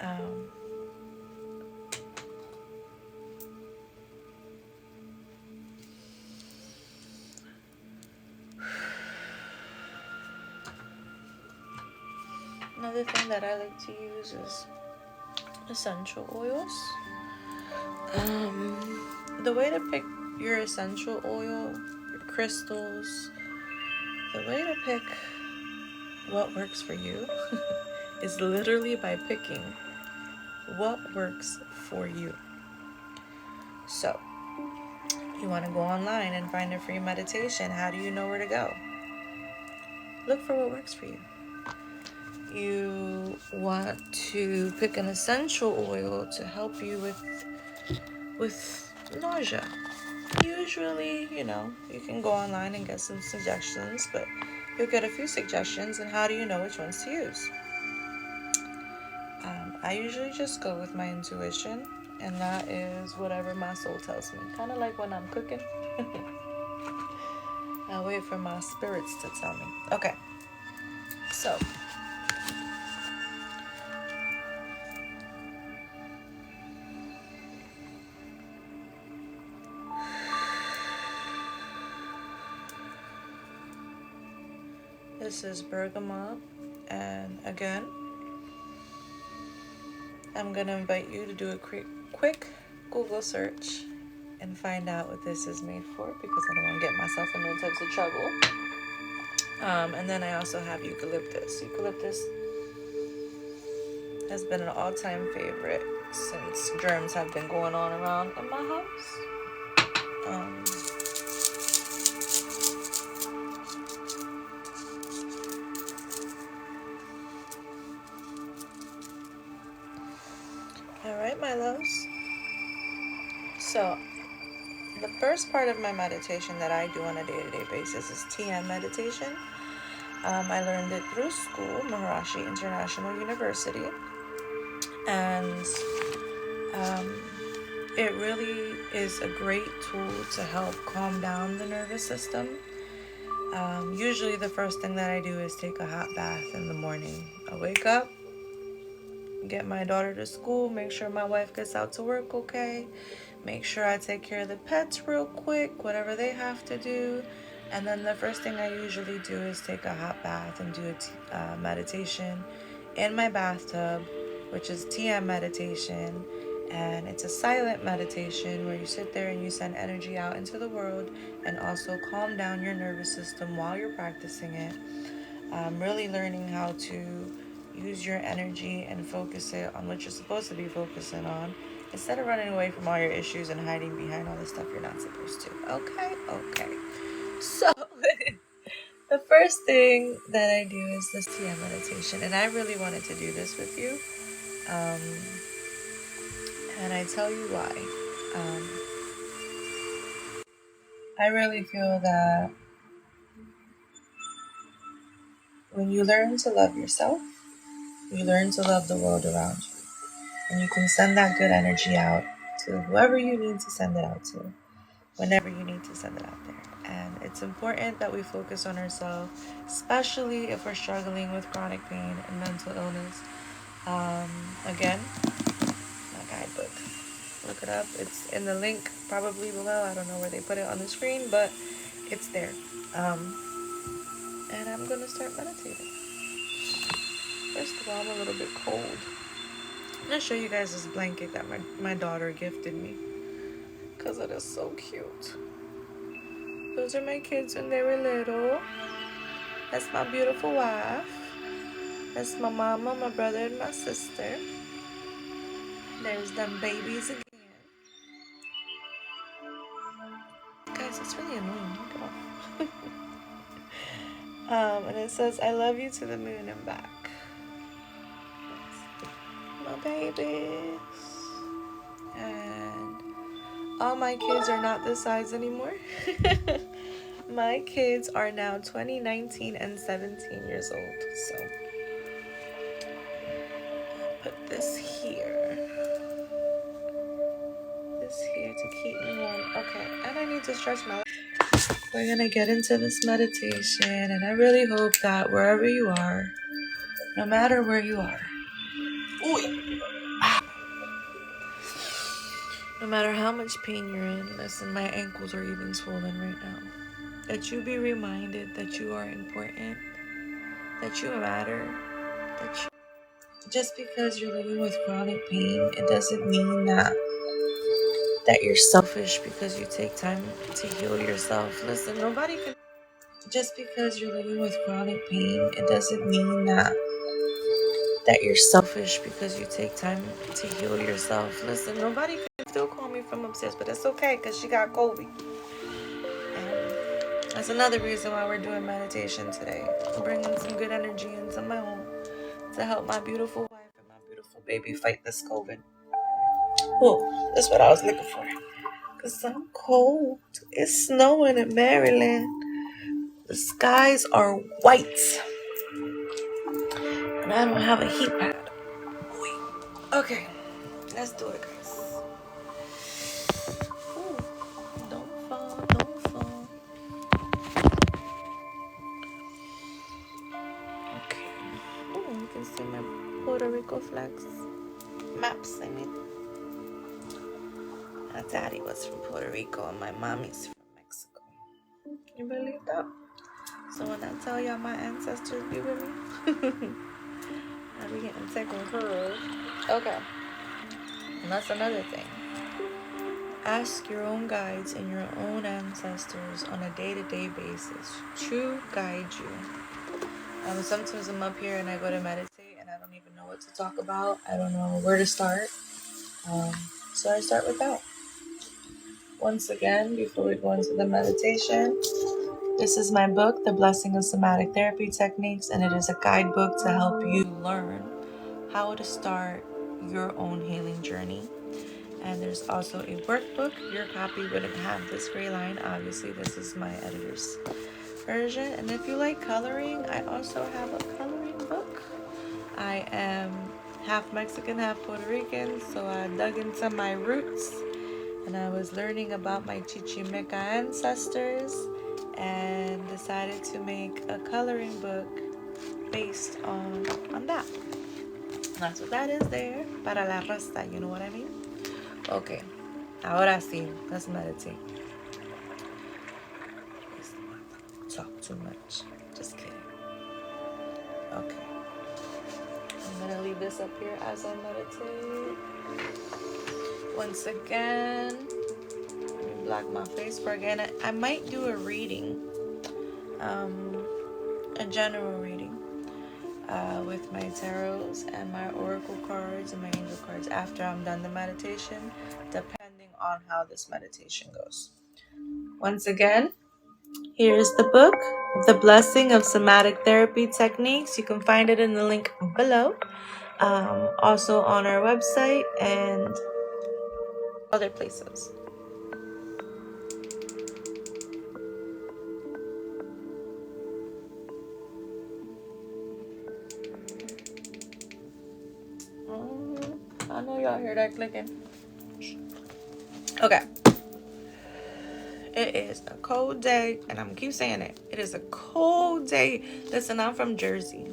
Um, Another thing that I like to use is essential oils. The way to pick your essential oil, your crystals, the way to pick what works for you is literally by picking what works for you. So, you want to go online and find a free meditation. How do you know where to go? Look for what works for you. You want to pick an essential oil to help you with nausea. Usually, you can go online and get some suggestions, but you'll get a few suggestions, and how do you know which ones to use? I usually just go with my intuition, and that is whatever my soul tells me. Kind of like when I'm cooking. I wait for my spirits to tell me. Okay, so this is bergamot, and again, I'm gonna invite you to do a quick Google search and find out what this is made for because I don't want to get myself in no types of trouble. And then I also have eucalyptus. Eucalyptus has been an all-time favorite since germs have been going on around in my house. All right, my loves. So the first part of my meditation that I do on a day-to-day basis is TM meditation. I learned it through school, Maharishi International University, and it really is a great tool to help calm down the nervous system. Usually the first thing that I do is take a hot bath in the morning. I wake up, get my daughter to school, make sure my wife gets out to work okay, make sure I take care of the pets real quick, whatever they have to do. And then the first thing I usually do is take a hot bath and do a meditation in my bathtub, which is TM meditation. And it's a silent meditation where you sit there and you send energy out into the world and also calm down your nervous system while you're practicing it. Really learning how to use your energy and focus it on what you're supposed to be focusing on instead of running away from all your issues and hiding behind all the stuff you're not supposed to. Okay. So the first thing that I do is this TM meditation, and I really wanted to do this with you. And I tell you why. I really feel that when you learn to love yourself, you learn to love the world around you. And you can send that good energy out to whoever you need to send it out to, whenever you need to send it out there. And it's important that we focus on ourselves, especially if we're struggling with chronic pain and mental illness. Again, my guidebook. Look it up. It's in the link probably below. I don't know where they put it on the screen, but it's there. And I'm gonna start meditating. First of all, I'm a little bit cold. I'm gonna show you guys this blanket that my daughter gifted me, because it is so cute. Those are my kids when they were little. That's my beautiful wife. That's my mama, my brother, and my sister. There's them babies again. Guys, it's really annoying. Look it off. And it says, I love you to the moon and back. My babies. And all my kids are not this size anymore. My kids are now 20, 19, and 17 years old. So I'll put this here. This here to keep me warm. Okay, and I need to stretch my... We're gonna get into this meditation, and I really hope that wherever you are, no matter where you are, no matter how much pain you're in, listen, my ankles are even swollen right now, that you be reminded that you are important, that you matter, that you... Just because you're living with chronic pain, it doesn't mean that you're selfish because you take time to heal yourself. Listen, nobody can... Just because you're living with chronic pain, it doesn't mean that you're selfish because you take time to heal yourself. Listen, nobody can still call me from upstairs, but it's okay because she got COVID. And that's another reason why we're doing meditation today. Bringing some good energy into my home to help my beautiful wife and my beautiful baby fight this COVID. Oh, that's what I was looking for. Because I'm cold. It's snowing in Maryland. The skies are white. And I don't have a heat pad. Wait. Okay. Let's do it, guys. Ooh, don't fall, don't fall. Okay. Ooh, you can see my Puerto Rico flags. Maps, I mean. My daddy was from Puerto Rico and my mommy's from Mexico. You believe that? So when I tell y'all my ancestors be with me, I be getting taken care of. Okay. And that's another thing. Ask your own guides and your own ancestors on a day-to-day basis to guide you. Sometimes I'm up here and I go to meditate and I don't even know what to talk about. I don't know where to start. So I start with that. Once again, before we go into the meditation, this is my book, The Blessing of Somatic Therapy Techniques, and it is a guidebook to help you learn how to start your own healing journey. And there's also a workbook. Your copy wouldn't have this gray line. Obviously, this is my editor's version. And if you like coloring, I also have a coloring book. I am half Mexican, half Puerto Rican, so I dug into my roots and I was learning about my Chichimeca ancestors and decided to make a coloring book based on that. That's what that is there. Para la rasta, you know what I mean? Okay. Ahora sí, let's meditate. Talk too much. Just kidding. Okay. I'm gonna leave this up here as I meditate. Once again, let me block my face for again. I might do a reading, a general reading, with my tarots and my oracle cards and my angel cards after I'm done the meditation, depending on how this meditation goes. Once again, here's the book, The Blessing of Somatic Therapy Techniques. You can find it in the link below. Also on our website and other places. I know y'all hear that clicking? Okay. It is a cold day, and I'm gonna keep saying it. It is a cold day. Listen, I'm from Jersey.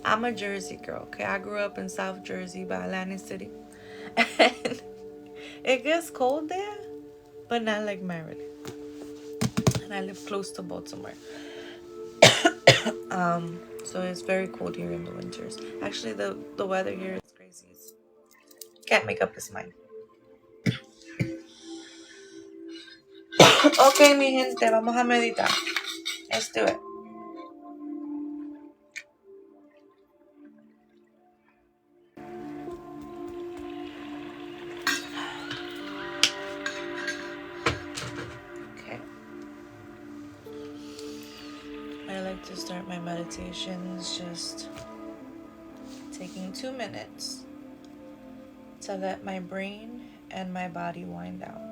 I'm a Jersey girl, okay? I grew up in South Jersey by Atlantic City. And it gets cold there, but not like Maryland. And I live close to Baltimore. So it's very cold here in the winters. Actually, the weather here is crazy. Can't make up his mind. Ok, mi gente, vamos a meditar. Let's do it. Okay. I like to start my meditations just taking 2 minutes to let my brain and my body wind down.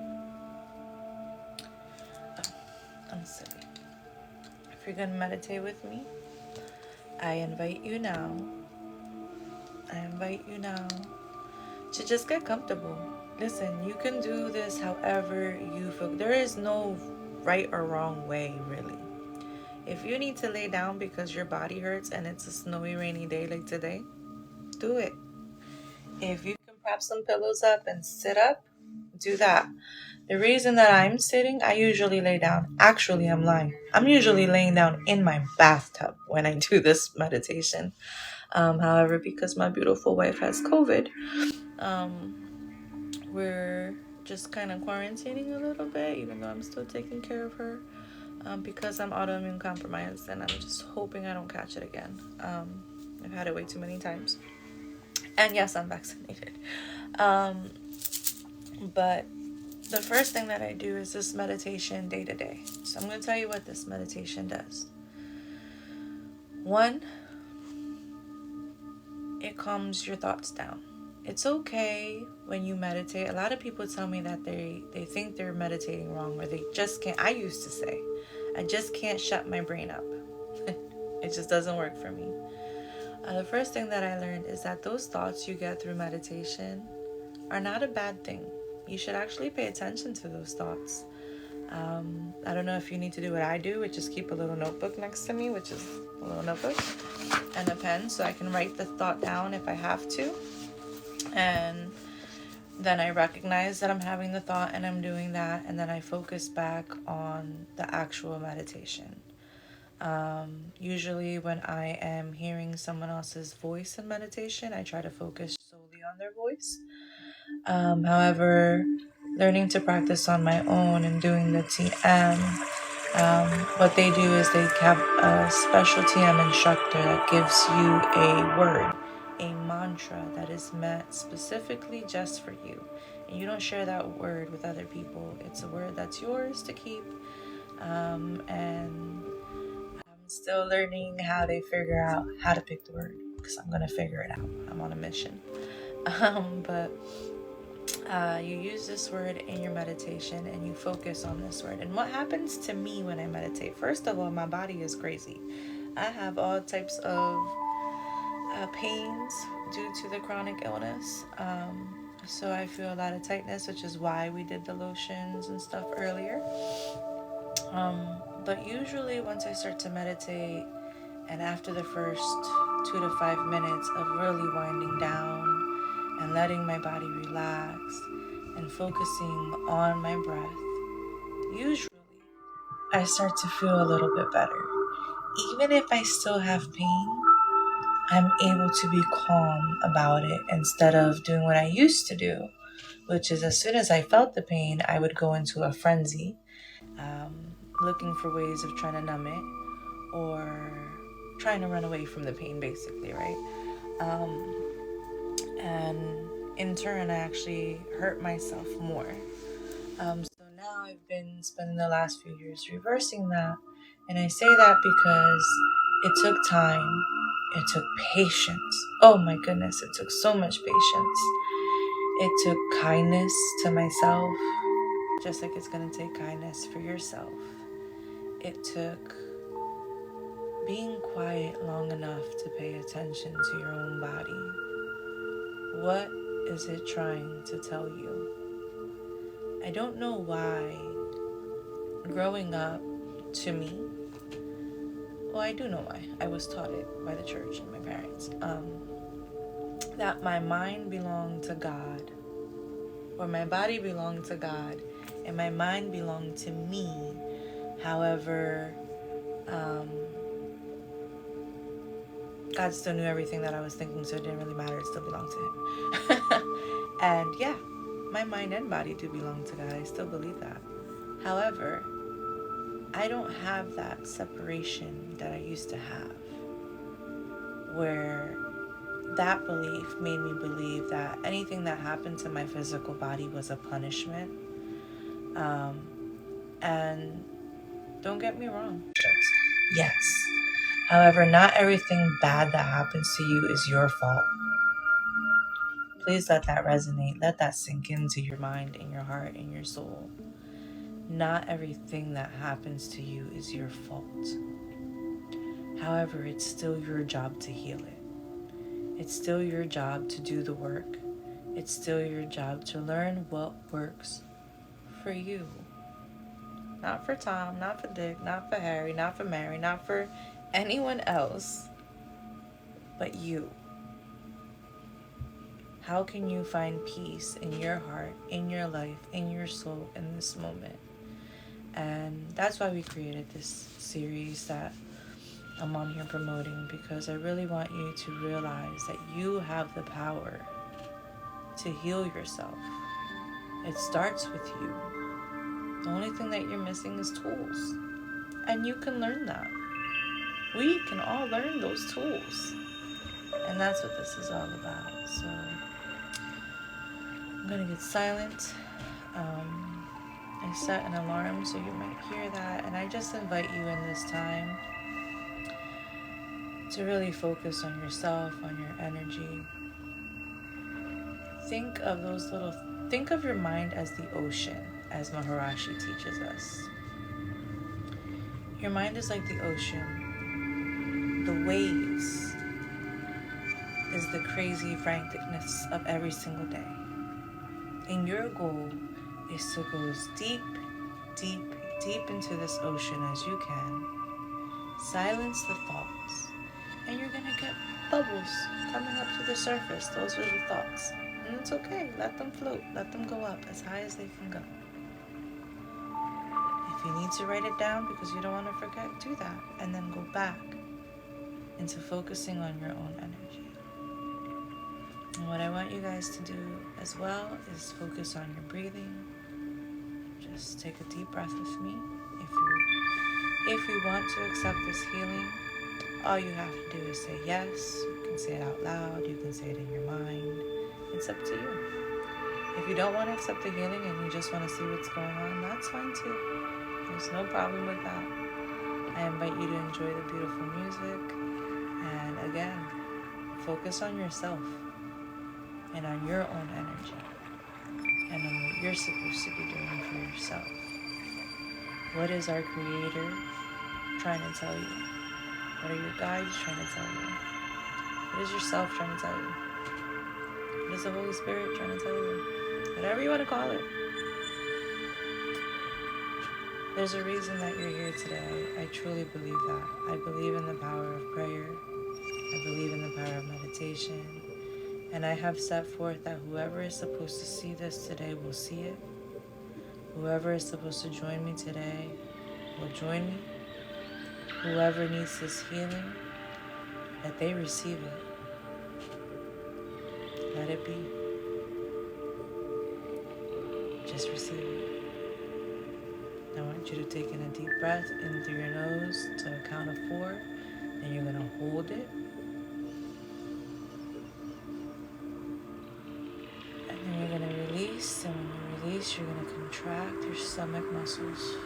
I'm silly. If you're gonna meditate with me, I invite you now to just get comfortable. Listen, you can do this however you feel. There is no right or wrong way, really. If you need to lay down because your body hurts and it's a snowy, rainy day like today, do it. If you can prop some pillows up and sit up, do that. The reason that I'm sitting, I usually lay down. Actually, I'm lying. I'm usually laying down in my bathtub when I do this meditation. However, because my beautiful wife has COVID, we're just kind of quarantining a little bit, even though I'm still taking care of her, because I'm autoimmune compromised, and I'm just hoping I don't catch it again. I've had it way too many times. And yes, I'm vaccinated. But the first thing that I do is this meditation day to day. So I'm going to tell you what this meditation does. 1, it calms your thoughts down. It's okay when you meditate. A lot of people tell me that they think they're meditating wrong, or they just can't. I used to say, I just can't shut my brain up. It just doesn't work for me. The first thing that I learned is that those thoughts you get through meditation are not a bad thing. You should actually pay attention to those thoughts. I don't know if you need to do what I do, which is keep a little notebook next to me, which is a little notebook and a pen, so I can write the thought down if I have to. And then I recognize that I'm having the thought and I'm doing that, and then I focus back on the actual meditation. Usually when I am hearing someone else's voice in meditation, I try to focus solely on their voice. However, learning to practice on my own and doing the TM, what they do is they have a special TM instructor that gives you a word, a mantra that is meant specifically just for you. And you don't share that word with other people. It's a word that's yours to keep. And I'm still learning how they figure out how to pick the word, because I'm going to figure it out. I'm on a mission. But you use this word in your meditation and you focus on this word. And what happens to me when I meditate? First of all, my body is crazy. I have all types of pains due to the chronic illness. So I feel a lot of tightness, which is why we did the lotions and stuff earlier. But usually once I start to meditate, and after the first 2 to 5 minutes of really winding down and letting my body relax and focusing on my breath, usually I start to feel a little bit better. Even if I still have pain, I'm able to be calm about it instead of doing what I used to do, which is as soon as I felt the pain, I would go into a frenzy, looking for ways of trying to numb it or trying to run away from the pain, basically, right? And in turn, I actually hurt myself more. So now I've been spending the last few years reversing that. And I say that because it took time. It took patience. Oh my goodness, it took so much patience. It took kindness to myself, just like it's going to take kindness for yourself. It took being quiet long enough to pay attention to your own body. What is it trying to tell you? I don't know why growing up, to me, well, I do know why. I was taught it by the church and my parents, that my mind belonged to God, or my body belonged to God, and my mind belonged to me. However, God still knew everything that I was thinking, so it didn't really matter. It still belonged to Him. And yeah, my mind and body do belong to God. I still believe that. However, I don't have that separation that I used to have, where that belief made me believe that anything that happened to my physical body was a punishment. And don't get me wrong, yes. However, not everything bad that happens to you is your fault. Please let that resonate. Let that sink into your mind and your heart and your soul. Not everything that happens to you is your fault. However, it's still your job to heal it. It's still your job to do the work. It's still your job to learn what works for you. Not for Tom, not for Dick, not for Harry, not for Mary, not for anyone else, but you. How can you find peace in your heart, in your life, in your soul, in this moment? And that's why we created this series that I'm on here promoting, because I really want you to realize that you have the power to heal yourself. It starts with you. The only thing that you're missing is tools. And you can learn that. We can all learn those tools. And that's what this is all about. So I'm going to get silent. I set an alarm so you might hear that. And I just invite you in this time to really focus on yourself, on your energy. Think of your mind as the ocean, as Maharishi teaches us. Your mind is like the ocean. The waves is the crazy franticness of every single day. And your goal is to go as deep, deep, deep into this ocean as you can. Silence the thoughts. And you're going to get bubbles coming up to the surface. Those are the thoughts. And it's okay. Let them float. Let them go up as high as they can go. If you need to write it down because you don't want to forget, do that. And then go back into focusing on your own energy. And what I want you guys to do as well is focus on your breathing. Just take a deep breath with me. If you want to accept this healing, all you have to do is say yes. You can say it out loud. You can say it in your mind. It's up to you. If you don't want to accept the healing and you just want to see what's going on, that's fine too. There's no problem with that. I invite you to enjoy the beautiful music. And again, focus on yourself and on your own energy and on what you're supposed to be doing for yourself. What is our Creator trying to tell you? What are your guides trying to tell you? What is yourself trying to tell you? What is the Holy Spirit trying to tell you? Whatever you want to call it. There's a reason that you're here today. I truly believe that. I believe in the power of prayer. I believe in the power of meditation. And I have set forth that whoever is supposed to see this today will see it. Whoever is supposed to join me today will join me. Whoever needs this healing, that they receive it. Let it be. Just receive it. I want you to take in a deep breath in through your nose to a count of 4. Then you're going to hold it. And then you're going to release. And when you release, you're going to contract your stomach muscles.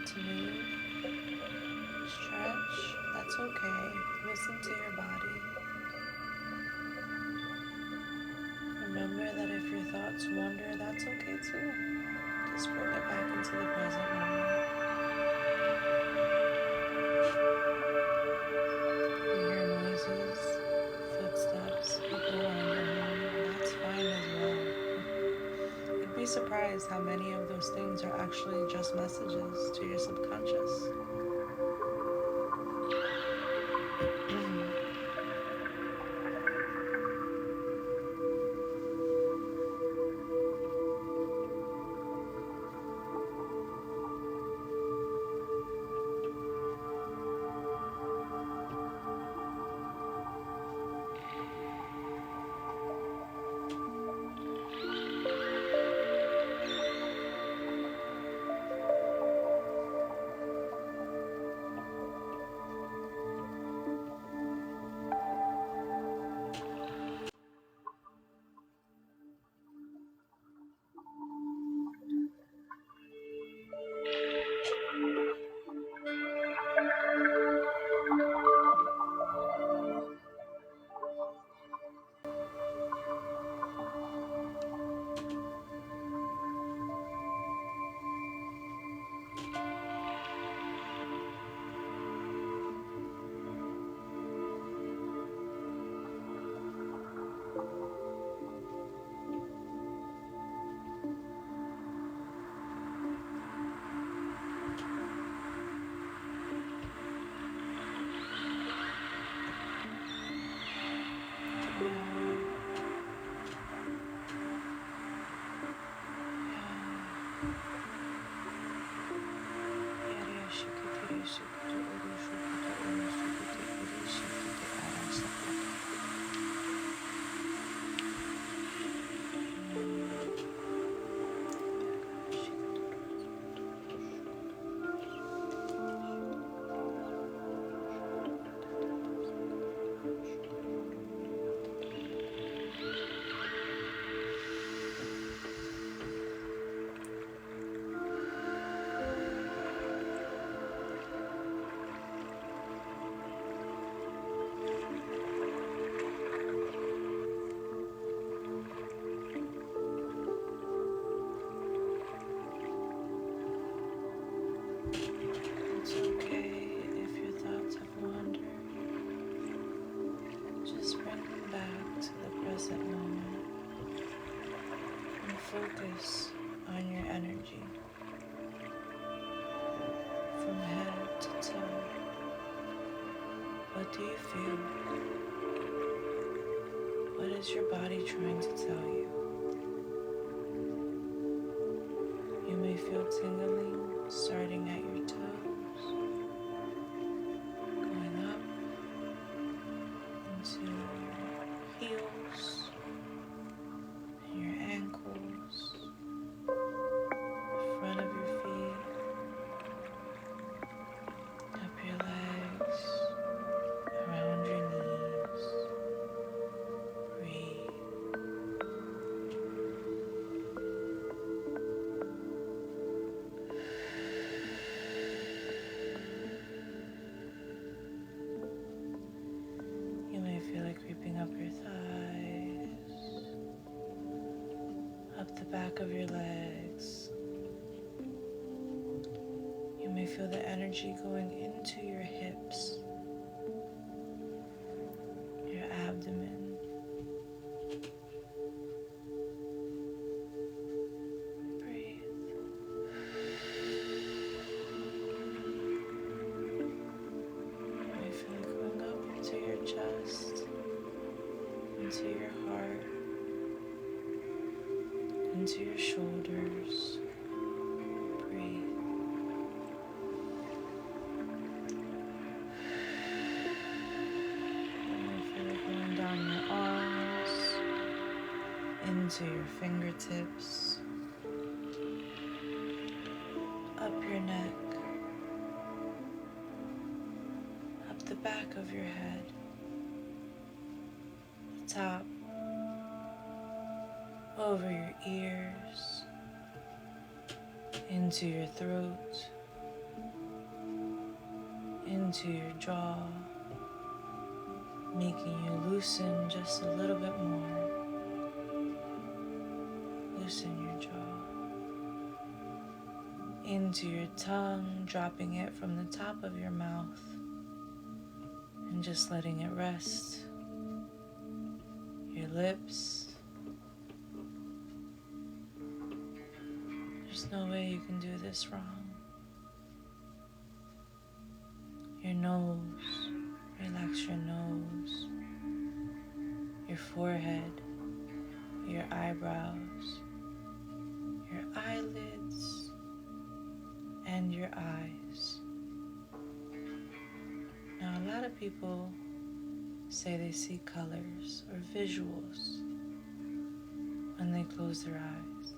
to move, stretch, that's okay. Listen to your body. Remember that if your thoughts wander, that's okay too. Just bring it back into the present moment. You hear noises, footsteps, people wandering home, that's fine as well. You'd be surprised how many of those things are actually just messages to your subconscious. It's okay if your thoughts have wandered. Just bring them back to the present moment and focus on your energy from head to toe. What do you feel? What is your body trying to tell you? You may feel tingling starting at your toes, going up into your heels, and your ankles, the front of your feet, up your legs, around your knees. Breathe. You may feel it creeping up your thighs, up the back of your legs. You may feel the energy going into your hips, your abdomen. Breathe. You may feel it going up into your chest, into your heart, into your shoulders. Breathe. You may feel it going down your arms, into your fingertips, up your neck, up the back of your head, the top, over your ears, into your throat, into your jaw, making you loosen just a little bit more. Loosen your jaw. Into your tongue, dropping it from the top of your mouth and just letting it rest. Your lips. There's no way you can do this wrong. Your nose. Relax your nose. Your forehead. Your eyebrows. Your eyelids. And your eyes. Now, a lot of people say they see colors or visuals when they close their eyes.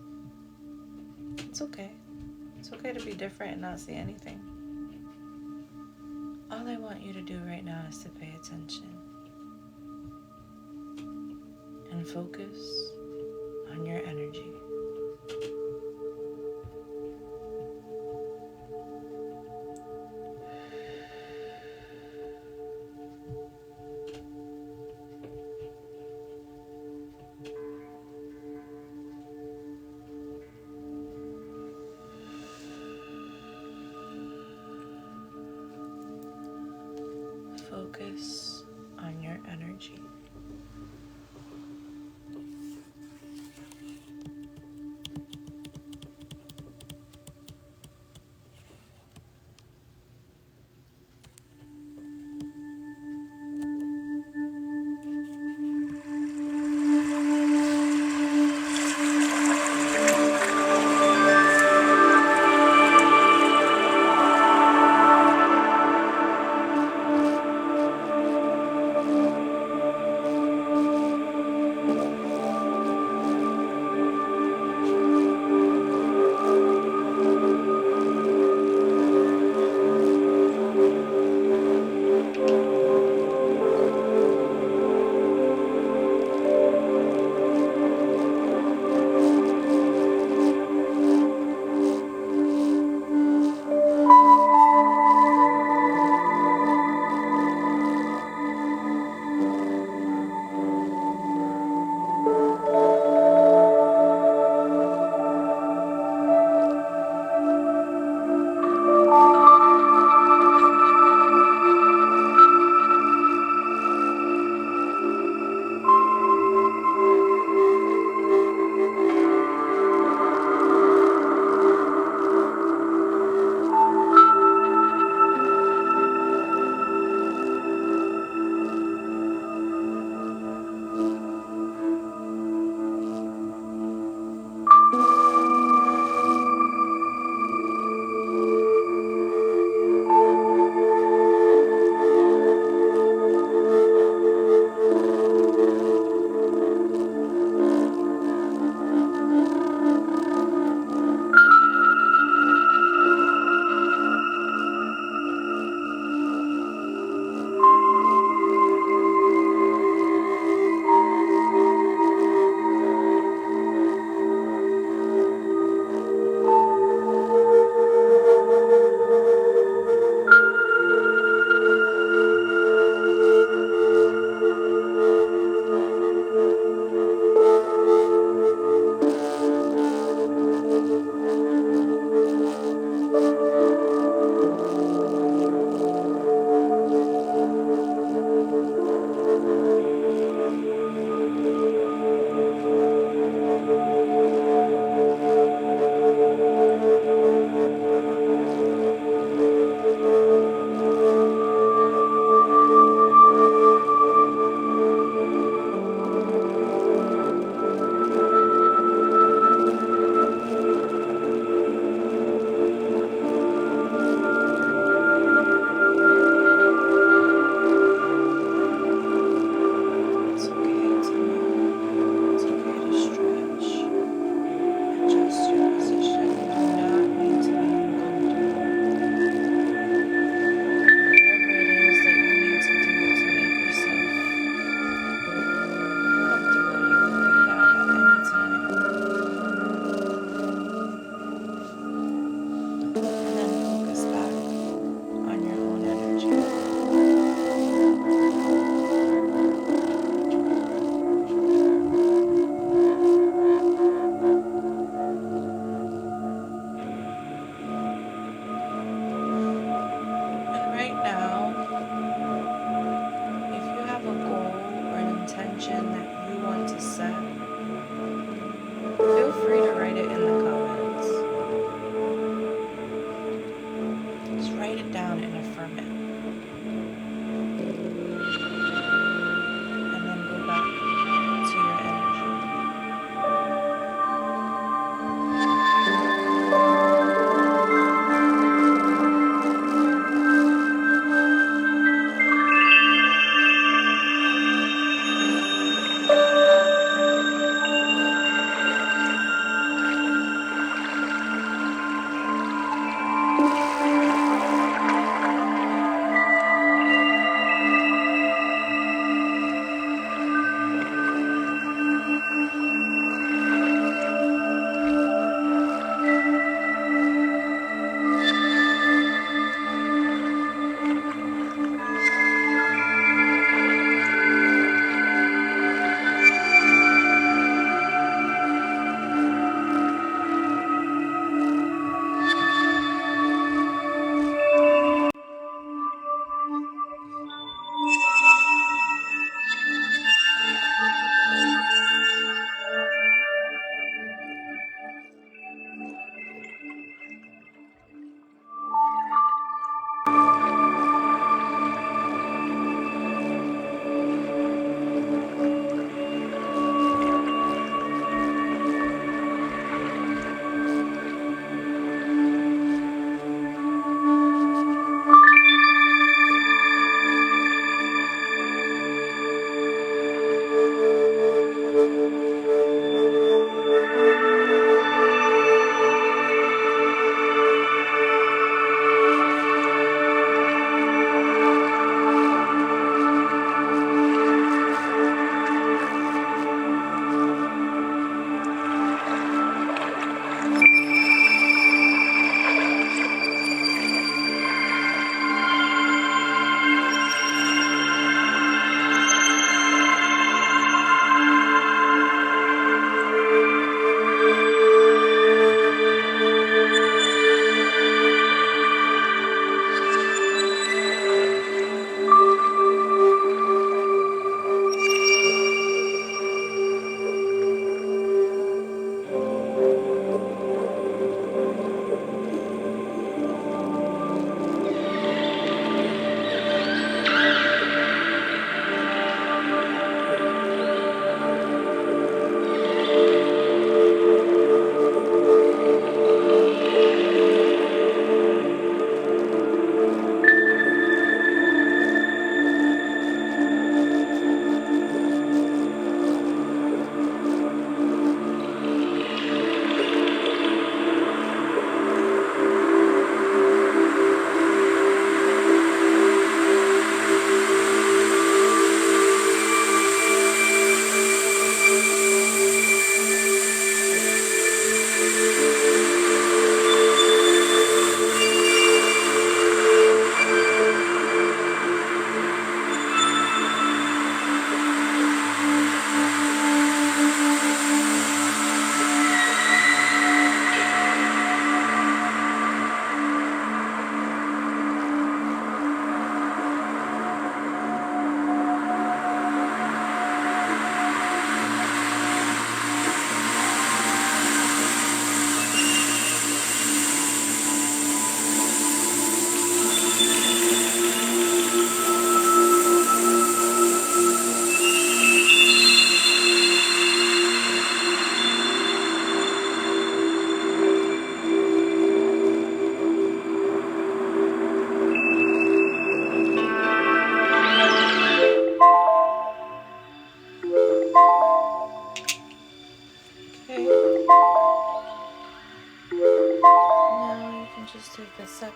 It's okay. It's okay to be different and not see anything. All I want you to do right now is to pay attention and focus on your energy. Focus on your energy.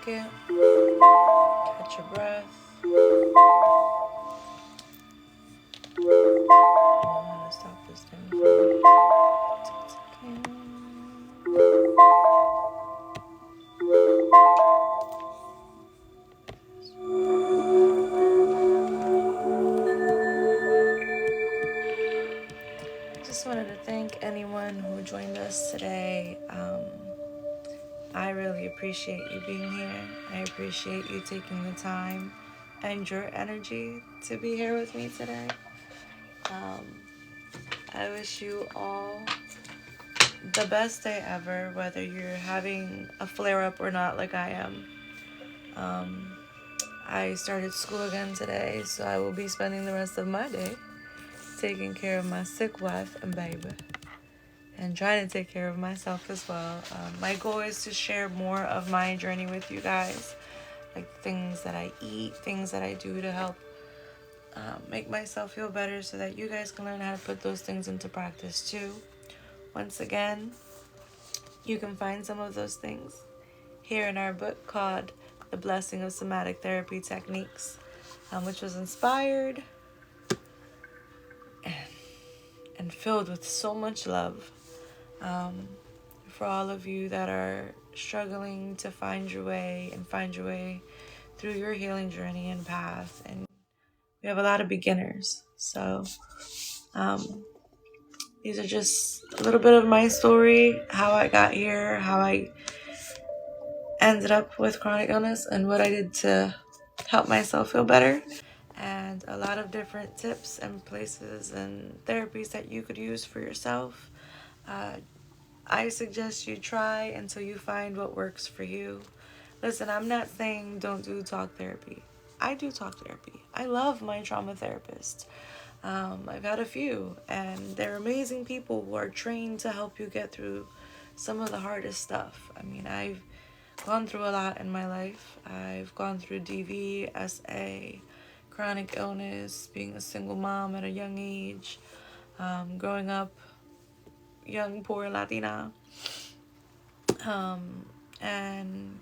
second. Catch your breath. I'm gonna stop this thing for 10 seconds. Just wanted to thank anyone who joined us today. I really appreciate you being here. I appreciate you taking the time and your energy to be here with me today. I wish you all the best day ever, whether you're having a flare-up or not like I am. I started school again today, so I will be spending the rest of my day taking care of my sick wife and baby, and trying to take care of myself as well. My goal is to share more of my journey with you guys, like things that I eat, things that I do to help make myself feel better so that you guys can learn how to put those things into practice too. Once again, you can find some of those things here in our book called The Blessing of Somatic Therapy Techniques, which was inspired and filled with so much love for all of you that are struggling to find your way and find your way through your healing journey and path. And we have a lot of beginners. So these are just a little bit of my story, how I got here, how I ended up with chronic illness, and what I did to help myself feel better. And a lot of different tips and places and therapies that you could use for yourself. I suggest you try until you find what works for you. Listen, I'm not saying don't do talk therapy. I do talk therapy. I love my trauma therapist. I've had a few, and they're amazing people who are trained to help you get through some of the hardest stuff. I mean, I've gone through a lot in my life. I've gone through DV, SA, chronic illness, being a single mom at a young age, growing up young, poor Latina. And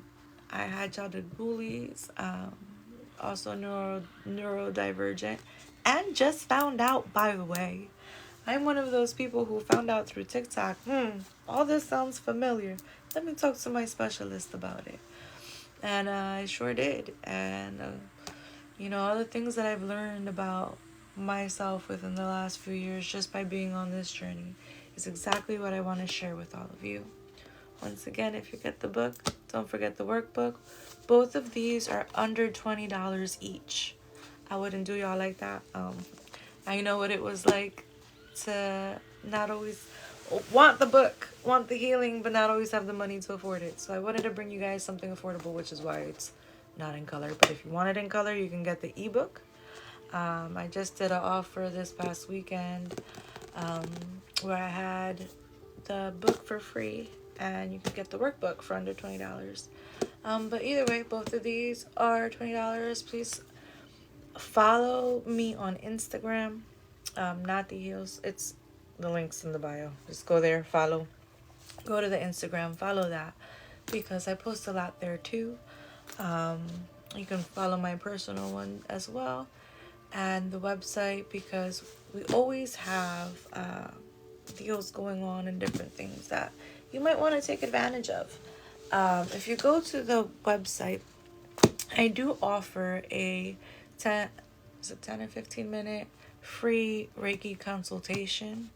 I had childhood bullies, also neurodivergent, and just found out, by the way, I'm one of those people who found out through TikTok, all this sounds familiar. Let me talk to my specialist about it. And I sure did. And, all the things that I've learned about myself within the last few years just by being on this journey is exactly what I want to share with all of you. Once again, if you get the book, don't forget the workbook. Both of these are under $20 each. I wouldn't do y'all like that. I know what it was like to not always want the book, want the healing, but not always have the money to afford it. So I wanted to bring you guys something affordable, which is why it's not in color. But if you want it in color, you can get the ebook. I just did an offer this past weekend where I had the book for free, and you can get the workbook for under $20. But either way, both of these are $20. Please follow me on Instagram, Naty H.E.A.L.S. It's the links in the bio. Just go there, follow. Go to the Instagram, follow that, because I post a lot there too. You can follow my personal one as well, and the website, because we always have deals going on and different things that you might want to take advantage of. If you go to the website, I do offer a 10 and 15 minute free Reiki consultation.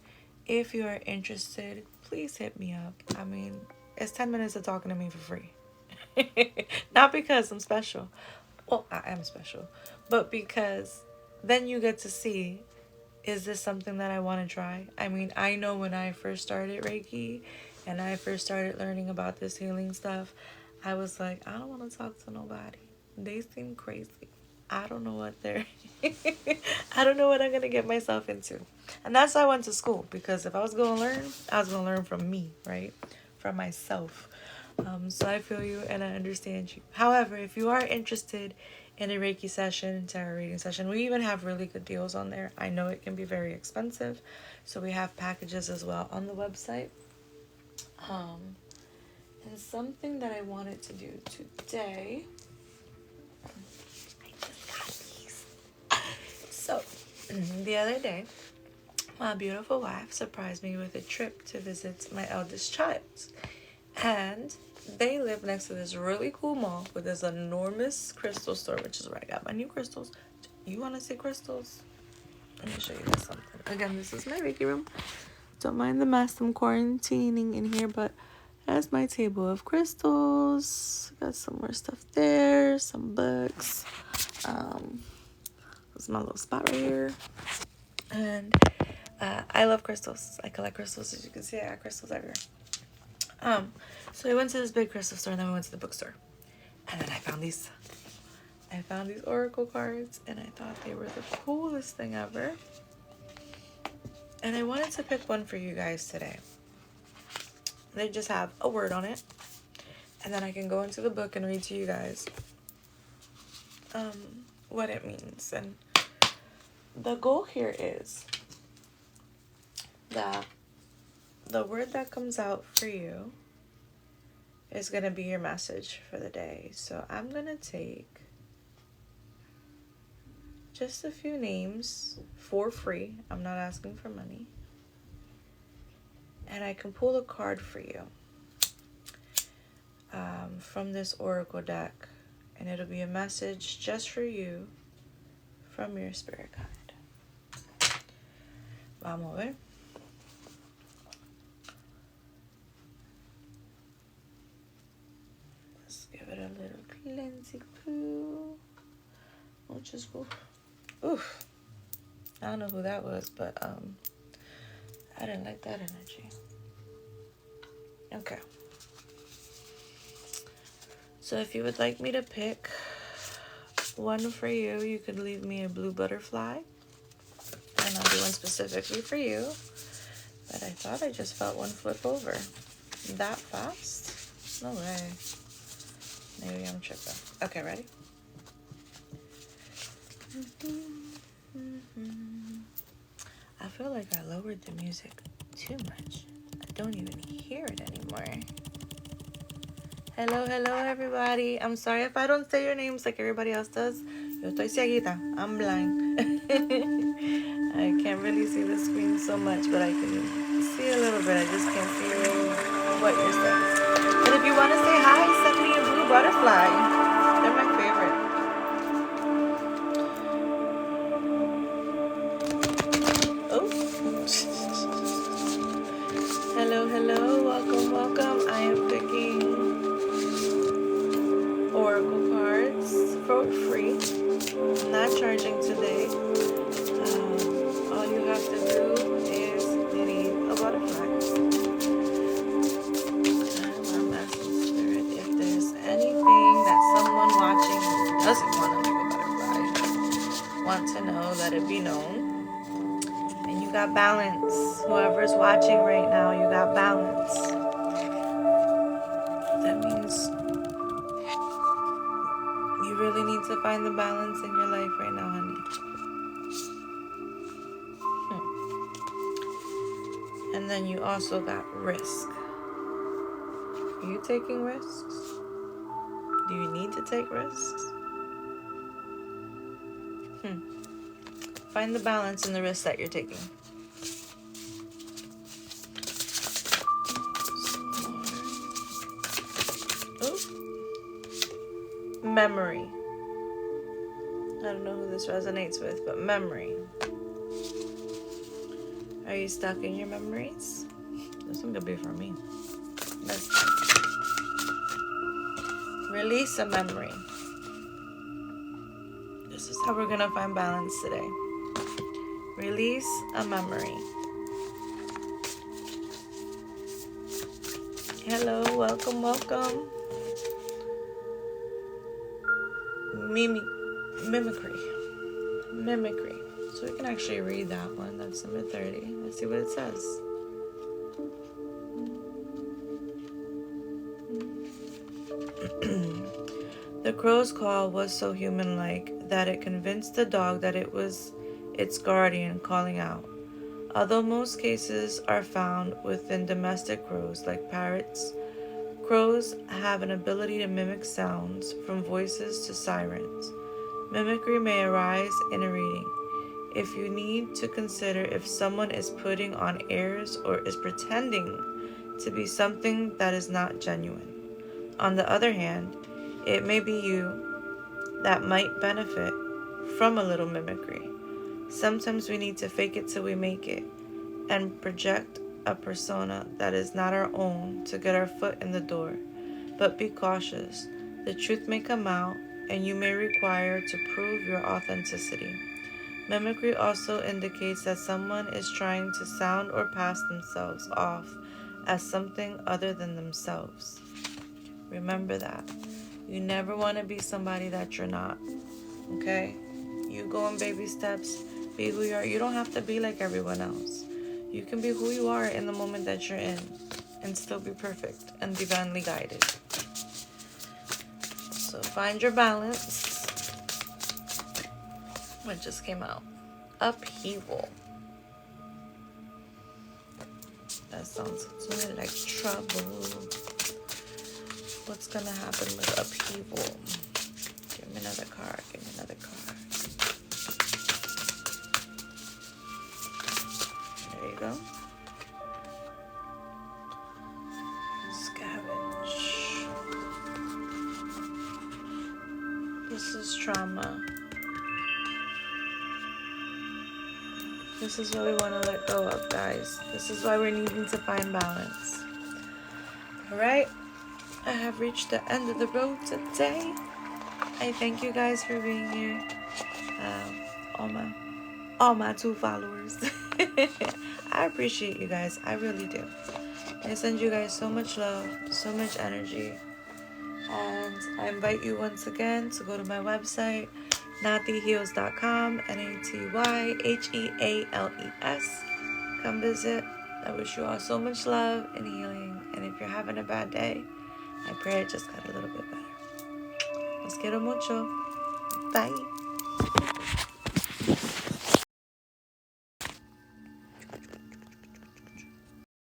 If you are interested, please hit me up. I mean, it's 10 minutes of talking to me for free. Not because I'm special. Well, I am special. But because then you get to see, is this something that I want to try? I mean, I know when I first started Reiki and I first started learning about this healing stuff, I was like, I don't want to talk to nobody. They seem crazy. I don't know what they're I don't know what I'm going to get myself into. And that's why I went to school, because if I was going to learn, I was going to learn from me, right? From myself. So I feel you and I understand you. However, if you are interested in a Reiki session, tarot reading session, we even have really good deals on there. I know it can be very expensive, so we have packages as well on the website. And something that I wanted to do today. I just got these. So, the other day, my beautiful wife surprised me with a trip to visit my eldest child. And they live next to this really cool mall with this enormous crystal store, which is where I got my new crystals. You want to see crystals? Let me show you guys something. Again, this is my Reiki room. Don't mind the mess. I'm quarantining in here, but that's my table of crystals. Got some more stuff there, some books. This is my little spot right here. And I love crystals. I collect crystals. As you can see, I got crystals everywhere. So we went to this big crystal store, and then we went to the bookstore. And then I found these oracle cards, and I thought they were the coolest thing ever. And I wanted to pick one for you guys today. They just have a word on it, and then I can go into the book and read to you guys what it means. And the goal here is that the word that comes out for you is going to be your message for the day. So I'm going to take just a few names for free. I'm not asking for money. And I can pull a card for you from this oracle deck. And it'll be a message just for you from your spirit guide. Vamos a ver. Let's give it a little cleansing poo. We'll just go. Oof. I don't know who that was, but I didn't like that energy. Okay. So if you would like me to pick one for you, you could leave me a blue butterfly. And I'll do one specifically for you. But I thought I just felt one flip over. That fast? No way. Maybe I'm tripping. Okay, ready? I feel like I lowered the music too much. I don't even hear it anymore. Hello, hello, everybody. I'm sorry if I don't say your names like everybody else does. Yo estoy cieguita. I'm blind. I can't really see the screen so much, but I can see a little bit. I just can't see what you're saying. But if you want to say hi, send me a blue butterfly. They're my favorite. Oh. Hello, hello. Welcome, welcome. I am picking oracle cards for free. I'm not charging today. All you have to do is leave a butterfly. I'm asking spirit if there's anything that someone watching who doesn't want to leave a butterfly want to know, let it be known. And you got balance. Whoever's watching right now, you got balance. That means you really need to find the balance in your life right now, honey. And then you also got risk. Are you taking risks? Do you need to take risks? Find the balance in the risks that you're taking. Ooh. Memory. I don't know who this resonates with, but memory. Are you stuck in your memories? This one could be for me. Release a memory. This is how we're gonna find balance today. Release a memory. Hello, welcome, welcome. Mimicry. So we can actually read that one. That's number 30. Let's see what it says. The crow's call was so human-like that it convinced the dog that it was its guardian calling out. Although most cases are found within domestic crows like parrots, Crows have an ability to mimic sounds, from voices to sirens. Mimicry may arise in a reading if you need to consider if someone is putting on airs or is pretending to be something that is not genuine. On the other hand, it may be you that might benefit from a little mimicry. Sometimes we need to fake it till we make it and project a persona that is not our own to get our foot in the door. But be cautious. The truth may come out and you may require to prove your authenticity. Mimicry also indicates that someone is trying to sound or pass themselves off as something other than themselves. Remember that. You never want to be somebody that you're not. Okay? You go in baby steps. Be who you are. You don't have to be like everyone else. You can be who you are in the moment that you're in and still be perfect and divinely guided. So find your balance. What just came out? Upheaval. That sounds to me like trouble. What's gonna happen with upheaval? Give me another card. Give me another card. There you go. Scavenge. This is trauma. This is what we want to let go of, guys. This is why we're needing to find balance. Alright, I have reached the end of the road today. I thank you guys for being here. All my 2 followers. I appreciate you guys. I really do. I send you guys so much love, so much energy. And I invite you once again to go to my website, natyheals.com, NatyHeals. Come visit. I wish you all so much love and healing. And if you're having a bad day, I pray it just got a little bit better. Los quiero mucho. Bye.